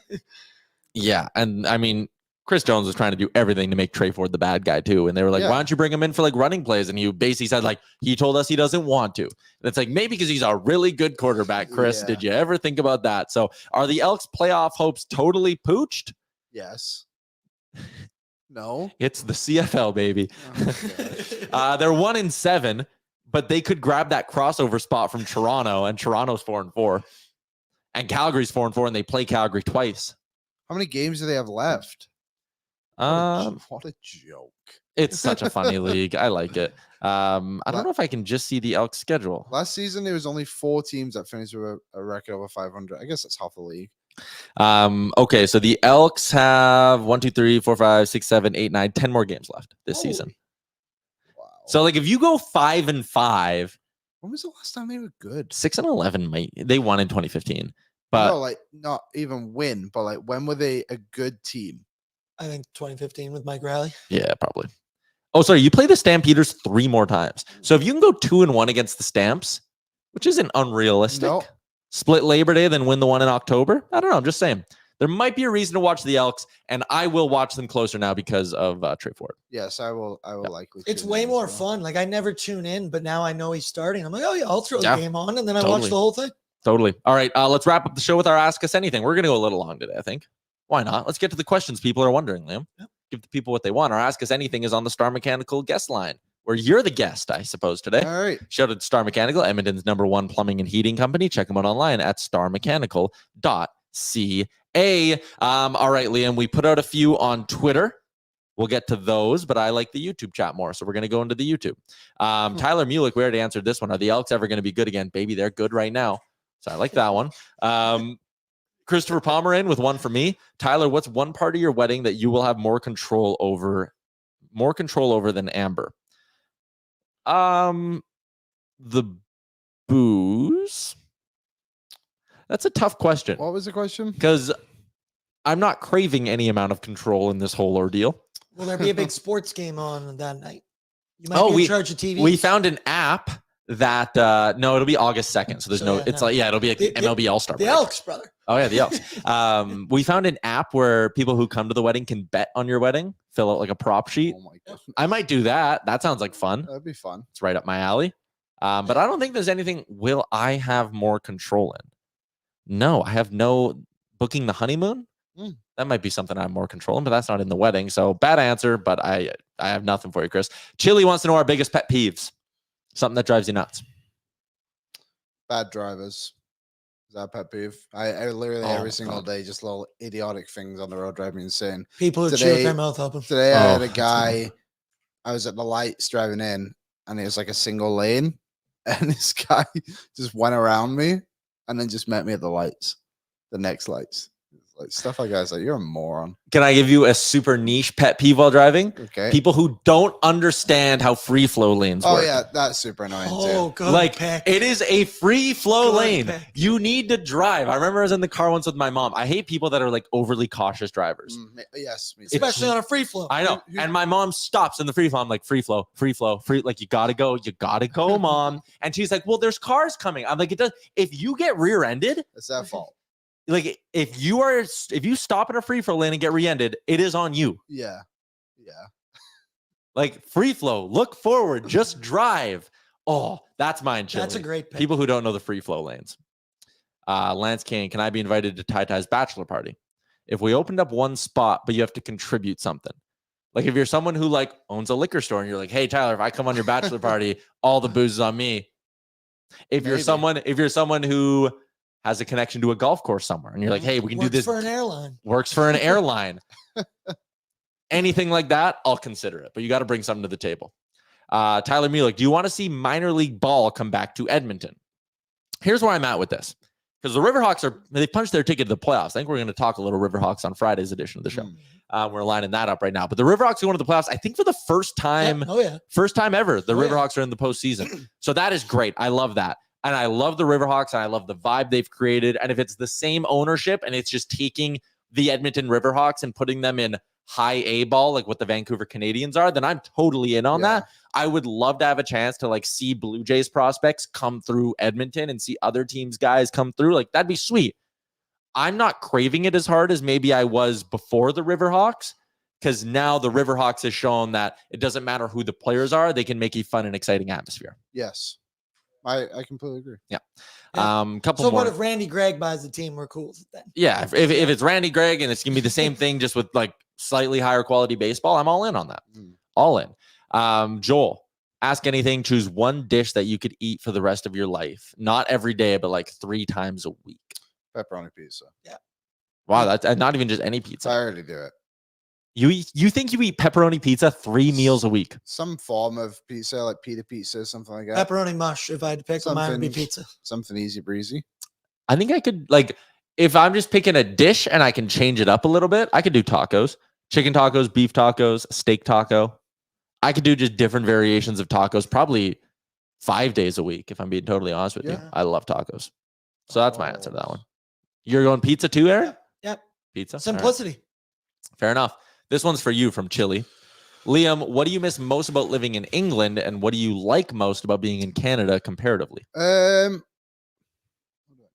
Yeah. And I mean, Chris Jones was trying to do everything to make Trey Ford the bad guy too. And they were like, why don't you bring him in for like running plays? And you basically said like, he told us he doesn't want to. And it's like, maybe because he's a really good quarterback, Chris. Did you ever think about that? So are the Elks playoff hopes totally pooched? Yes. No. It's the CFL, baby. They're 1-7, but they could grab that crossover spot from Toronto, and Toronto's 4-4. And Calgary's 4-4, and they play Calgary twice. How many games do they have left? What a joke. It's such a funny league. I like it. I don't know if I can just see the Elks schedule. Last season, there was only 4 teams that finished with a record over 500. I guess that's half the league. Okay, so the Elks have 1, 2, 3, 4, 5, 6, 7, 8, 9, 10 more games left this season. Wow. So like if you go 5-5, when was the last time they were good? 6-11 they won in 2015. But no, like not even win, but like when were they a good team? I think 2015 with Mike Riley. Yeah, probably. Oh, sorry. You play the Stampeders 3 more times. So if you can go 2-1 against the Stamps, which isn't unrealistic. No, Split Labor Day, then win the one in October? I don't know. I'm just saying. There might be a reason to watch the Elks, and I will watch them closer now because of Trey Ford. Yes, I will likely. It's tune way in as more well. fun. Like I never tune in, but now I know he's starting. I'm like, oh yeah, I'll throw Yeah, the game on, and then I totally. watch the whole thing. Totally. All right, let's wrap up the show with our Ask Us Anything. We're going to go a little long today, I think. Why not? Let's get to the questions people are wondering, Liam. Yep. Give the people what they want. Our Ask Us Anything is on the Star Mechanical guest line, where you're the guest, I suppose, today. All right. Shout out to Star Mechanical, Edmonton's #1 plumbing and heating company. Check them out online at starmechanical.ca. All right, Liam, we put out a few on Twitter. We'll get to those, but I like the YouTube chat more, so we're going to go into the YouTube. Tyler Mulick, we already answered this one. Are the Elks ever going to be good again? Baby, they're good right now. So I like that one. Christopher Pomeran with one for me. Tyler, what's one part of your wedding that you will have more control over than Amber? The booze. That's a tough question What was the question? because I'm not craving any amount of control in this whole ordeal. Will there be a big sports game on that night? You might be in charge of TV. We found an app that no, it'll be August 2nd. So there's it'll be like The- MLB All-Star the break. Elks, brother. Oh yeah, the Elks. We found an app where people who come to the wedding can bet on your wedding, fill out like a prop sheet. Oh my god, I might do that. That sounds like fun. that'd be fun. It's right up my alley. But I don't think there's anything will I have more control in. No, I have no booking the honeymoon. That might be something I have more control in, but that's not in the wedding. So bad answer, but I have nothing for you, Chris. Chili wants to know our biggest pet peeves. Something that drives you nuts. Bad drivers. Is that a pet peeve? I literally every single day, just little idiotic things on the road drive me insane. People who chew Today- with their mouth open. Today I had a that's guy, I was at the lights driving in, and it was like a single lane, and this guy just went around me and then just met me at the lights, the next lights. Like stuff like that. It's like, you're a moron. Can I give you a super niche pet peeve while driving? Okay. People who don't understand how free flow lanes Oh work. yeah, that's super annoying Oh, too. good Like pick. it is a free flow Good lane. pick. You need to drive. I remember I was in the car once with my mom. I hate people that are like overly cautious drivers. Yes, me too. Especially on a free flow. I know. And my mom stops in the free flow. I'm like, free flow. Like, you gotta go, mom. And she's like, well, there's cars coming. I'm like, it does. If you get rear-ended, It's that fault. like if you stop in a free flow lane and get rear-ended, it is on you. Yeah. Like free flow, look forward, just drive. Oh, that's mine, Chili. That's a great pick. People who don't know the free flow lanes. Lance Kane, can I be invited to Tai Tai's bachelor party? If we opened up one spot, but you have to contribute something. Like if you're someone who like owns a liquor store and you're like, hey Tyler, if I come on your bachelor party, all the booze is on me. If you're someone who has a connection to a golf course somewhere and you're like, hey, we can do this. For an airline. Works for an airline. Anything like that, I'll consider it. But you got to bring something to the table. Tyler Mulick, do you want to see minor league ball come back to Edmonton? Here's where I'm at with this. Because the Riverhawks they punched their ticket to the playoffs. I think we're going to talk a little Riverhawks on Friday's edition of the show. We're lining that up right now. But the Riverhawks are going to the playoffs, I think for the first time. Yeah. Oh, yeah. First time ever, the Oh, yeah. Riverhawks are in the postseason. So that is great. I love that. And I love the Riverhawks, and I love the vibe they've created. And if it's the same ownership and it's just taking the Edmonton Riverhawks and putting them in high A ball, like what the Vancouver Canadians are, then I'm totally in on that. I would love to have a chance to like see Blue Jays prospects come through Edmonton and see other teams' guys come through. Like that'd be sweet. I'm not craving it as hard as maybe I was before the Riverhawks, because now the Riverhawks has shown that it doesn't matter who the players are, they can make a fun and exciting atmosphere. Yes. I completely agree. Yeah. Yeah. Couple So more. what if Randy Gregg buys the team? We're cool with it then. Yeah, if it's Randy Gregg and it's gonna be the same thing, just with like slightly higher quality baseball, I'm all in on that. All in. Joel, ask anything. Choose one dish that you could eat for the rest of your life. Not every day, but like 3 times a week. Pepperoni pizza. Wow, that's not even just any pizza. I already do it. You think you eat pepperoni pizza 3 meals a week? Some form of pizza, like pita pizza, something like that. Pepperoni mush. If I had to pick one, mine would be pizza. Something easy breezy. I think I could, like, if I'm just picking a dish and I can change it up a little bit, I could do tacos, chicken tacos, beef tacos, steak taco. I could do just different variations of tacos, probably 5 days a week, if I'm being totally honest with you. Yeah. I love tacos. So that's my answer to that one. You're going pizza too, Aaron? Yep. Pizza? All right. Simplicity. Fair enough. This one's for you from Chili. Liam, what do you miss most about living in England, and what do you like most about being in Canada comparatively? What do I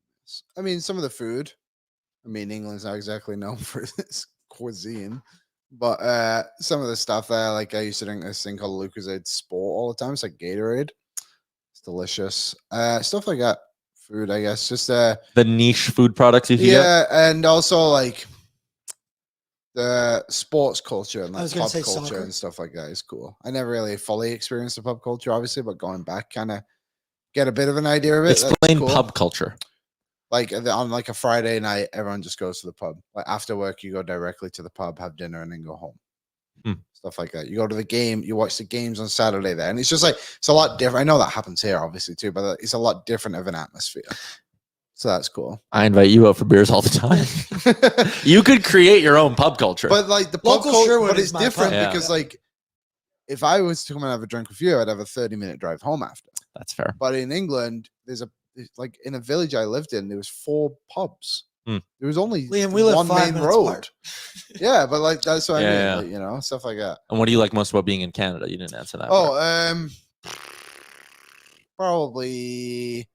I mean, some of the food. I mean, England's not exactly known for this cuisine, but some of the stuff there, like I used to drink this thing called Lucozade Sport all the time. It's like Gatorade. It's delicious. Stuff like that. Food, I guess. Just the niche food products you can get. Yeah, and also like the sports culture and I like was gonna pub say culture soccer. and stuff like that is cool. I never really fully experienced the pub culture, obviously, but going back, kind of get a bit of an idea of it. That's Explain cool. pub culture. Like on like a Friday night, everyone just goes to the pub. Like after work, you go directly to the pub, have dinner, and then go home. Stuff like that. You go to the game, you watch the games on Saturday there, and it's just like it's a lot different. I know that happens here, obviously too, but it's a lot different of an atmosphere. So that's cool. I invite you out for beers all the time. You could create your own pub culture. But like the pub Local culture, Sherwood but is it's my different pub. because like if I was to come and have a drink with you, I'd have a 30-minute drive home after. That's fair. But in England, there's like in a village I lived in, there was 4 pubs. There was only Liam, we live one 5 main minutes road. apart. Yeah, but like that's what I mean, Yeah. like, you know, stuff like that. And what do you like most about being in Canada? You didn't answer that. Oh, probably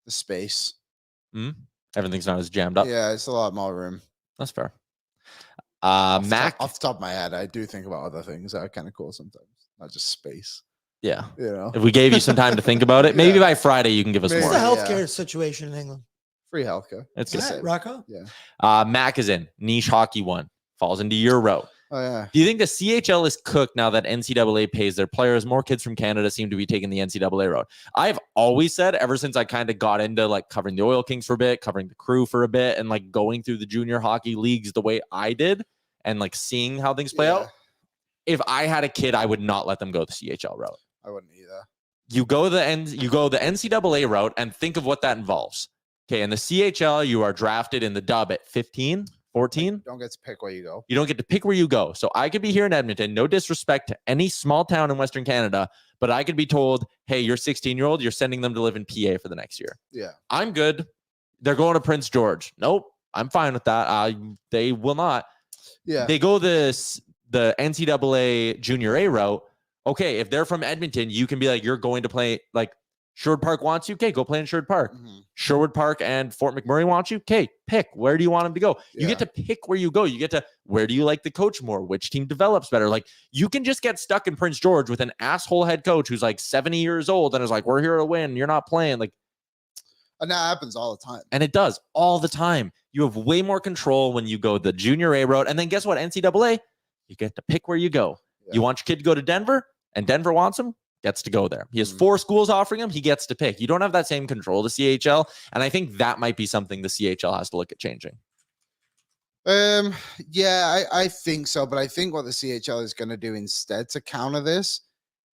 the space. Everything's not as jammed up. Yeah, it's a lot more room. That's fair. Mac. Mac. Off the top of my head, I do think about other things that are kind of cool sometimes, not just space. Yeah. You know, If we gave you some time to think about it, maybe Yeah. by Friday you can give us Maybe. What's more. the Yeah. healthcare situation in England? free healthcare. It's Is good. it? Rocco? Yeah. Mac is in. Niche hockey one. Falls into your row. Oh yeah. Do you think the CHL is cooked now that NCAA pays their players? More kids from Canada seem to be taking the NCAA road. I've always said, ever since I kind of got into like covering the Oil Kings for a bit, covering the Crew for a bit, and like going through the junior hockey leagues the way I did, and like seeing how things play out. If I had a kid, I would not let them go the CHL route. I wouldn't either. You go the NCAA route and think of what that involves. Okay, in the CHL, you are drafted in the dub at 15, 14. Don't get to pick where you go. You don't get to pick where you go. So I could be here in Edmonton, no disrespect to any small town in Western Canada, but I could be told, hey, you're 16-year-old, you're sending them to live in PA for the next year. Yeah. I'm good. They're going to Prince George. Nope, I'm fine with that. They will not. Yeah. They go the NCAA Junior A route. Okay, if they're from Edmonton, you can be like, you're going to play, like, Sherwood Park wants you. Okay, go play in Sherwood Park. Sherwood Park and Fort McMurray want you. Okay, pick. Where do you want them to go? You get to pick where you go. You get to, where do you like the coach more? Which team develops better? Like, you can just get stuck in Prince George with an asshole head coach who's like 70 years old and is like, we're here to win. You're not playing. Like, And that happens all the time. and it does all the time. You have way more control when you go the Junior A route. And then guess what? NCAA, you get to pick where you go. Yeah. You want your kid to go to Denver, and Denver wants him, gets to go there. He has 4 schools offering him. He gets to pick. You don't have that same control, the CHL. And I think that might be something the CHL has to look at changing. Yeah, I think so. But I think what the CHL is going to do instead to counter this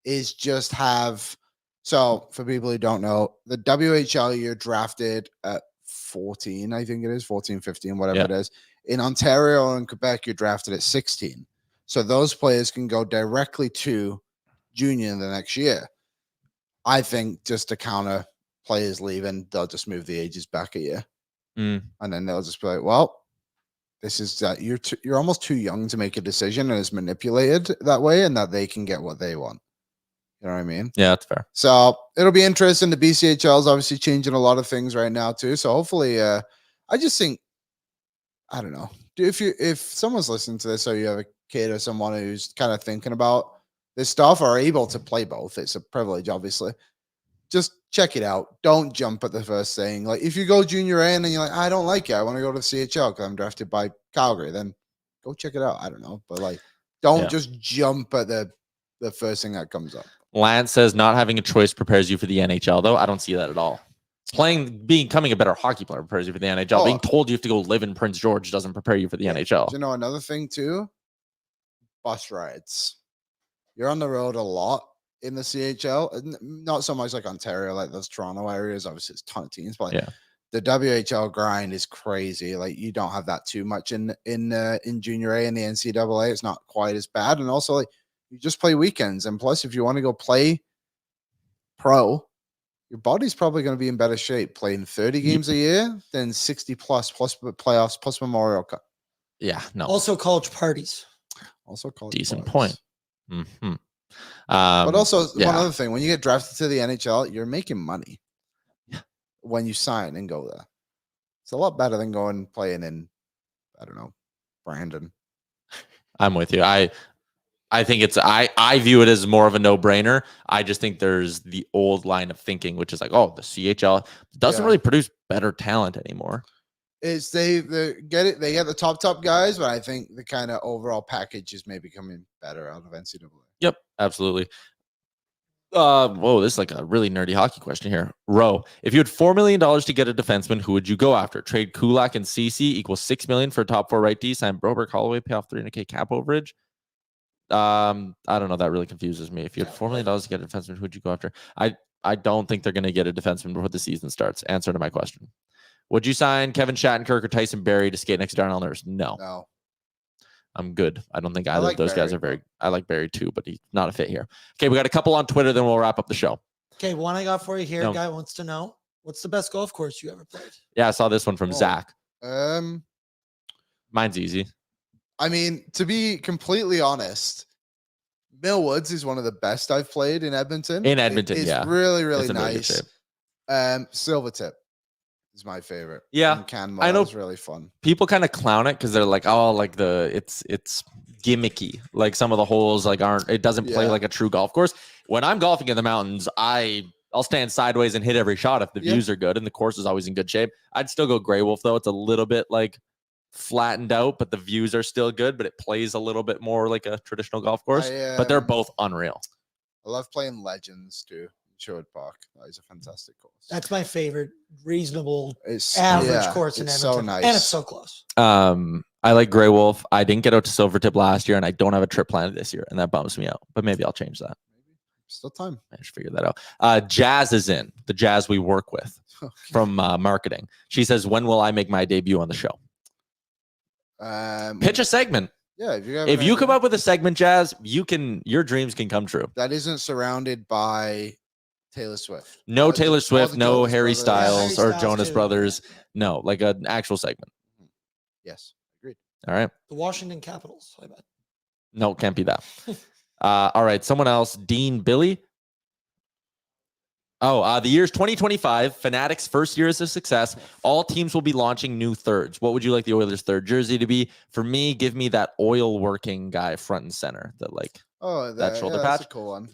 is just have, so for people who don't know, the WHL, you're drafted at 14, I think it is, 14, 15, whatever it is. In Ontario and Quebec, you're drafted at 16. So those players can go directly to junior the next year. I think just to counter players leaving, they'll just move the ages back a year. And then they'll just be like, well, this is you're almost too young to make a decision, and it's manipulated that way, and that they can get what they want. You know what I mean? Yeah, that's fair. So it'll be interesting. The BCHL is obviously changing a lot of things right now too. So hopefully, I just think, I don't know, if someone's listening to this, or you have a kid or someone who's kind of thinking about this stuff or able to play both, it's a privilege, obviously. Just check it out. Don't jump at the first thing. Like if you go junior A and then you're like, I don't like it, I want to go to the CHL because I'm drafted by Calgary, then go check it out. I don't know, but like, don't just jump at the first thing that comes up. Lance says not having a choice prepares you for the NHL, though. I don't see that at all. Becoming a better hockey player prepares you for the NHL. Being told you have to go live in Prince George doesn't prepare you for the NHL. Do you know another thing too? Bus rides. You're on the road a lot in the CHL. Not so much like Ontario, like those Toronto areas. Obviously, it's a ton of teams, but the WHL grind is crazy. Like you don't have that too much in Junior A and the NCAA. It's not quite as bad, and also like you just play weekends. And plus, if you want to go play pro, your body's probably going to be in better shape playing 30 games a year than 60 plus playoffs plus Memorial Cup. Yeah, no. Also college parties. Also college Decent parties. point. But also one other thing, when you get drafted to the NHL, you're making money when you sign and go there. It's a lot better than going playing in, I don't know, Brandon. I'm with you. I think I view it as more of a no-brainer. I just think there's the old line of thinking, which is like, oh, the CHL doesn't really produce better talent anymore. It's they get it. They get the top guys, but I think the kind of overall package is maybe coming better out of NCAA. Yep, absolutely. Whoa, this is like a really nerdy hockey question here. Roe, if you had $4 million to get a defenseman, who would you go after? Trade Kulak and CC equals $6 million for a top 4 right D. Sign Broberg, Holloway, pay off $300K cap overage. I don't know. That really confuses me. If you had $4 million to get a defenseman, who would you go after? I don't think they're going to get a defenseman before the season starts. Answer to my question. Would you sign Kevin Shattenkirk or Tyson Barrie to skate next to Darnell Nurse? No. I'm good. I don't think either of those guys are very. I like Barrie too, but he's not a fit here. Okay, we got a couple on Twitter, then we'll wrap up the show. Okay, one I got for you here. Guy wants to know, what's the best golf course you ever played? Yeah, I saw this one from Zach. Mine's easy. I mean, to be completely honest, Millwoods is one of the best I've played in Edmonton. It's really, really nice. Silvertip is my favorite. Yeah, I know. It's really fun. People kind of clown it because they're like, oh, like it's gimmicky. Like some of the holes like aren't. It doesn't play like a true golf course. When I'm golfing in the mountains, I'll stand sideways and hit every shot if the views are good and the course is always in good shape. I'd still go Grey Wolf though. It's a little bit like flattened out, but the views are still good. But it plays a little bit more like a traditional golf course. But they're both unreal. I love playing Legends too. Sherwood Park. That is a fantastic course. That's my favorite reasonable average course in Edmonton. So nice. And it's so close. I like Grey Wolf. I didn't get out to Silvertip last year, and I don't have a trip planned this year, and that bums me out. But maybe I'll change that. Still time. I should figure that out. Jazz is in, the Jazz we work with from marketing. She says, when will I make my debut on the show? Pitch a segment. Yeah, if you come up with a segment, Jazz, your dreams can come true. That isn't surrounded by Taylor Swift. No Taylor Swift, no Harry Styles or Styles Jonas too. Brothers. No, like an actual segment. Yes, agreed. All right. The Washington Capitals, I bet. No, can't be that. All right, someone else. Dean Billy. Oh, the year's 2025. Fanatics' first year is a success. All teams will be launching new thirds. What would you like the Oilers' third jersey to be? For me, give me that oil working guy front and center. That shoulder patch. That's a cool one.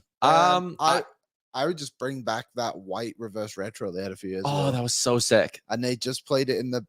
I would just bring back that white reverse retro they had a few years ago. Oh, that was so sick. And they just played it in the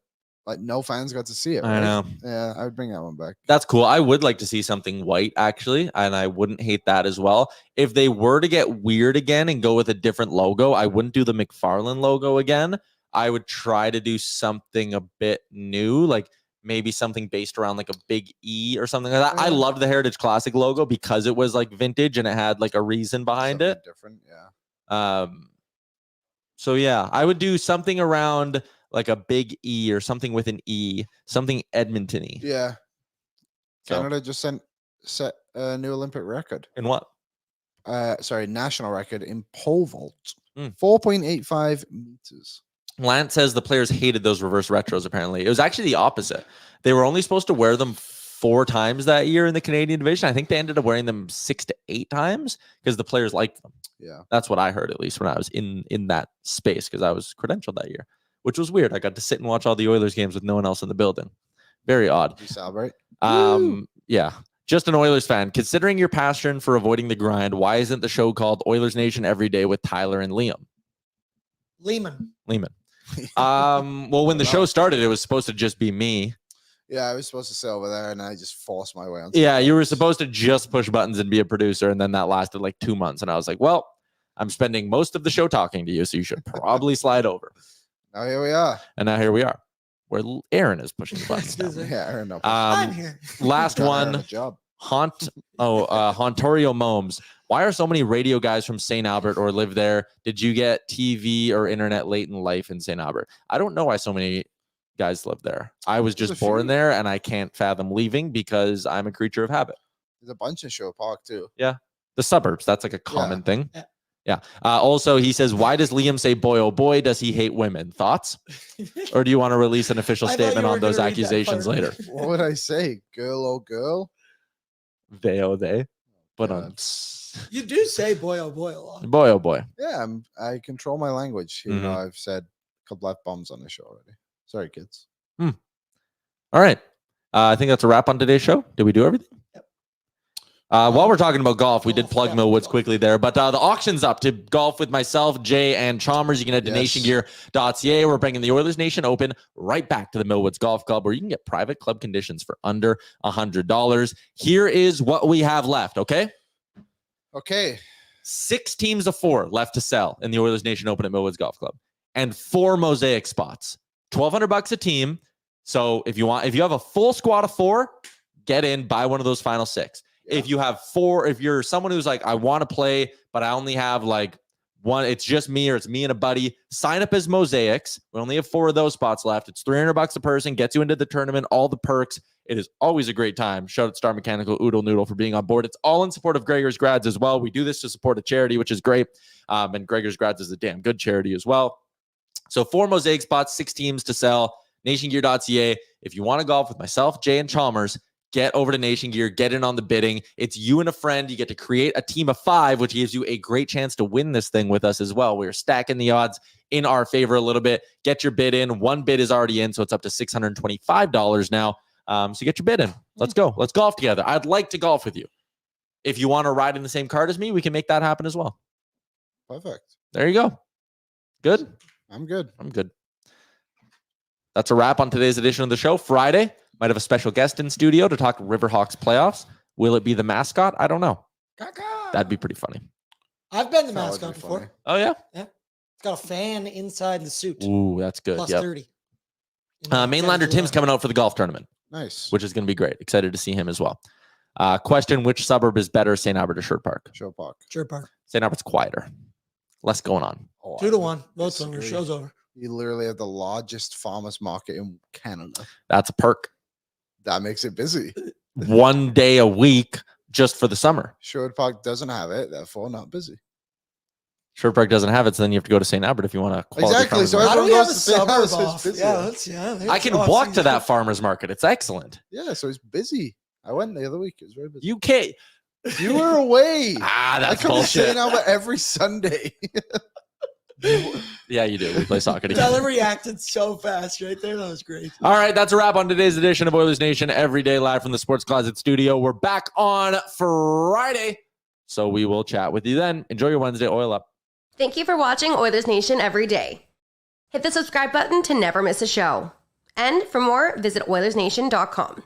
no fans got to see it. Right? I know. Yeah, I would bring that one back. That's cool. I would like to see something white, actually, and I wouldn't hate that as well. If they were to get weird again and go with a different logo, I wouldn't do the McFarlane logo again. I would try to do something a bit new, like maybe something based around like a big E or something like that. I loved the Heritage Classic logo because it was like vintage and it had like a reason behind something it. Different, yeah. So yeah, I would do something around like a big E or something with an E, something Edmonton-y. Yeah. Canada just set a new Olympic record. In what? National record in pole vault. 4.85 meters. Lance says the players hated those reverse retros, apparently. It was actually the opposite. They were only supposed to wear them 4 times that year in the Canadian division. I think they ended up wearing them 6 to 8 times because the players liked them. Yeah. That's what I heard, at least when I was in that space, because I was credentialed that year, which was weird. I got to sit and watch all the Oilers games with no one else in the building. Very odd. Did you celebrate? Yeah. Just an Oilers fan. Considering your passion for avoiding the grind, why isn't the show called Oilers Nation Everyday with Tyler and Liam? Lehman. Well, when the show started, it was supposed to just be me. Yeah, I was supposed to sit over there, and I just forced my way on. Yeah, you were supposed to just push buttons and be a producer, and then that lasted like 2 months. And I was like, well, I'm spending most of the show talking to you, so you should probably slide over. Now here we are. And now here we are, where Aaron is pushing the buttons down. Yeah, Aaron. I'm here. Last one. Hontorio Momes. Why are so many radio guys from St. Albert or live there? Did you get TV or internet late in life in St. Albert? I don't know why so many guys live there. I was just born there, and I can't fathom leaving because I'm a creature of habit. There's a bunch in Sherwood Park too. Yeah, the suburbs. That's like a common thing. Yeah. Also, he says, why does Liam say boy, oh boy, does he hate women? Thoughts? Or do you want to release an official statement on those accusations later? What would I say? Girl, oh girl? They, oh they. But you do say boy, oh boy a lot. Boy, oh boy. Yeah, I control my language. You know, I've said a couple F-bombs on the show already. Sorry, kids. All right. I think that's a wrap on today's show. Did we do everything? Yep. While we're talking about golf, we did plug yeah, Millwoods golf. quickly there, but the auction's up to golf with myself, Jay, and Chalmers. You can head to nationgear.ca. We're bringing the Oilers Nation Open right back to the Millwoods Golf Club, where you can get private club conditions for under $100. Here is what we have left, okay? Okay. 6 teams of 4 left to sell in the Oilers Nation Open at Millwoods Golf Club, and 4 mosaic spots. $1,200 a team. So if you have a full squad of 4, get in, buy one of those final 6. Yeah. If you have 4, if you're someone who's like, I want to play, but I only have like one, it's just me or it's me and a buddy, sign up as mosaics. We only have 4 of those spots left. It's $300 a person, gets you into the tournament, all the perks. It is always a great time. Shout out Star Mechanical, Oodle Noodle for being on board. It's all in support of Gregor's Grads as well. We do this to support a charity, which is great. And Gregor's Grads is a damn good charity as well. So 4 mosaic spots, 6 teams to sell. NationGear.ca. If you want to golf with myself, Jay, and Chalmers, get over to Nation Gear, get in on the bidding. It's you and a friend. You get to create a team of 5, which gives you a great chance to win this thing with us as well. We're stacking the odds in our favor a little bit. Get your bid in. 1 bid is already in, so it's up to $625 now. So get your bid in. Let's go. Let's golf together. I'd like to golf with you. If you want to ride in the same cart as me, we can make that happen as well. Perfect. There you go. Good? I'm good. I'm good. That's a wrap on today's edition of the show. Friday, might have a special guest in studio to talk Riverhawks playoffs. Will it be the mascot? I don't know. That'd be pretty funny. I've been the mascot before. Oh, yeah? Yeah. It's got a fan inside the suit. Ooh, that's good. Plus yep. 30. Mainlander Tim's coming out for the golf tournament. Nice. Which is going to be great. Excited to see him as well. Question, which suburb is better, St. Albert or Sherwood Park? Sherwood Park. Sherwood Park. St. Albert's quieter. Less going on. 2-1. Votes on your show's over. You literally have the largest farmers market in Canada. That's a perk. That makes it busy. 1 day a week just for the summer. Sherwood Park doesn't have it, therefore not busy. Sherwood Park doesn't have it, so then you have to go to St. Albert if you want to. Exactly. So how do everyone we have a goes to St. Albert, so suburb it's off? busy. Yeah, I can walk to that farmer's market. It's excellent. Yeah, so it's busy. I went the other week. It was very busy. You can't. You were away. That's I come to bullshit. St. Albert every Sunday. Yeah, you do. We play soccer together. Tyler reacted so fast right there. That was great. All right, that's a wrap on today's edition of Oilers Nation Everyday, live from the Sports Closet studio. We're back on Friday, so we will chat with you then. Enjoy your Wednesday. Oil up. Thank you for watching Oilers Nation Every Day. Hit the subscribe button to never miss a show. And for more, visit OilersNation.com.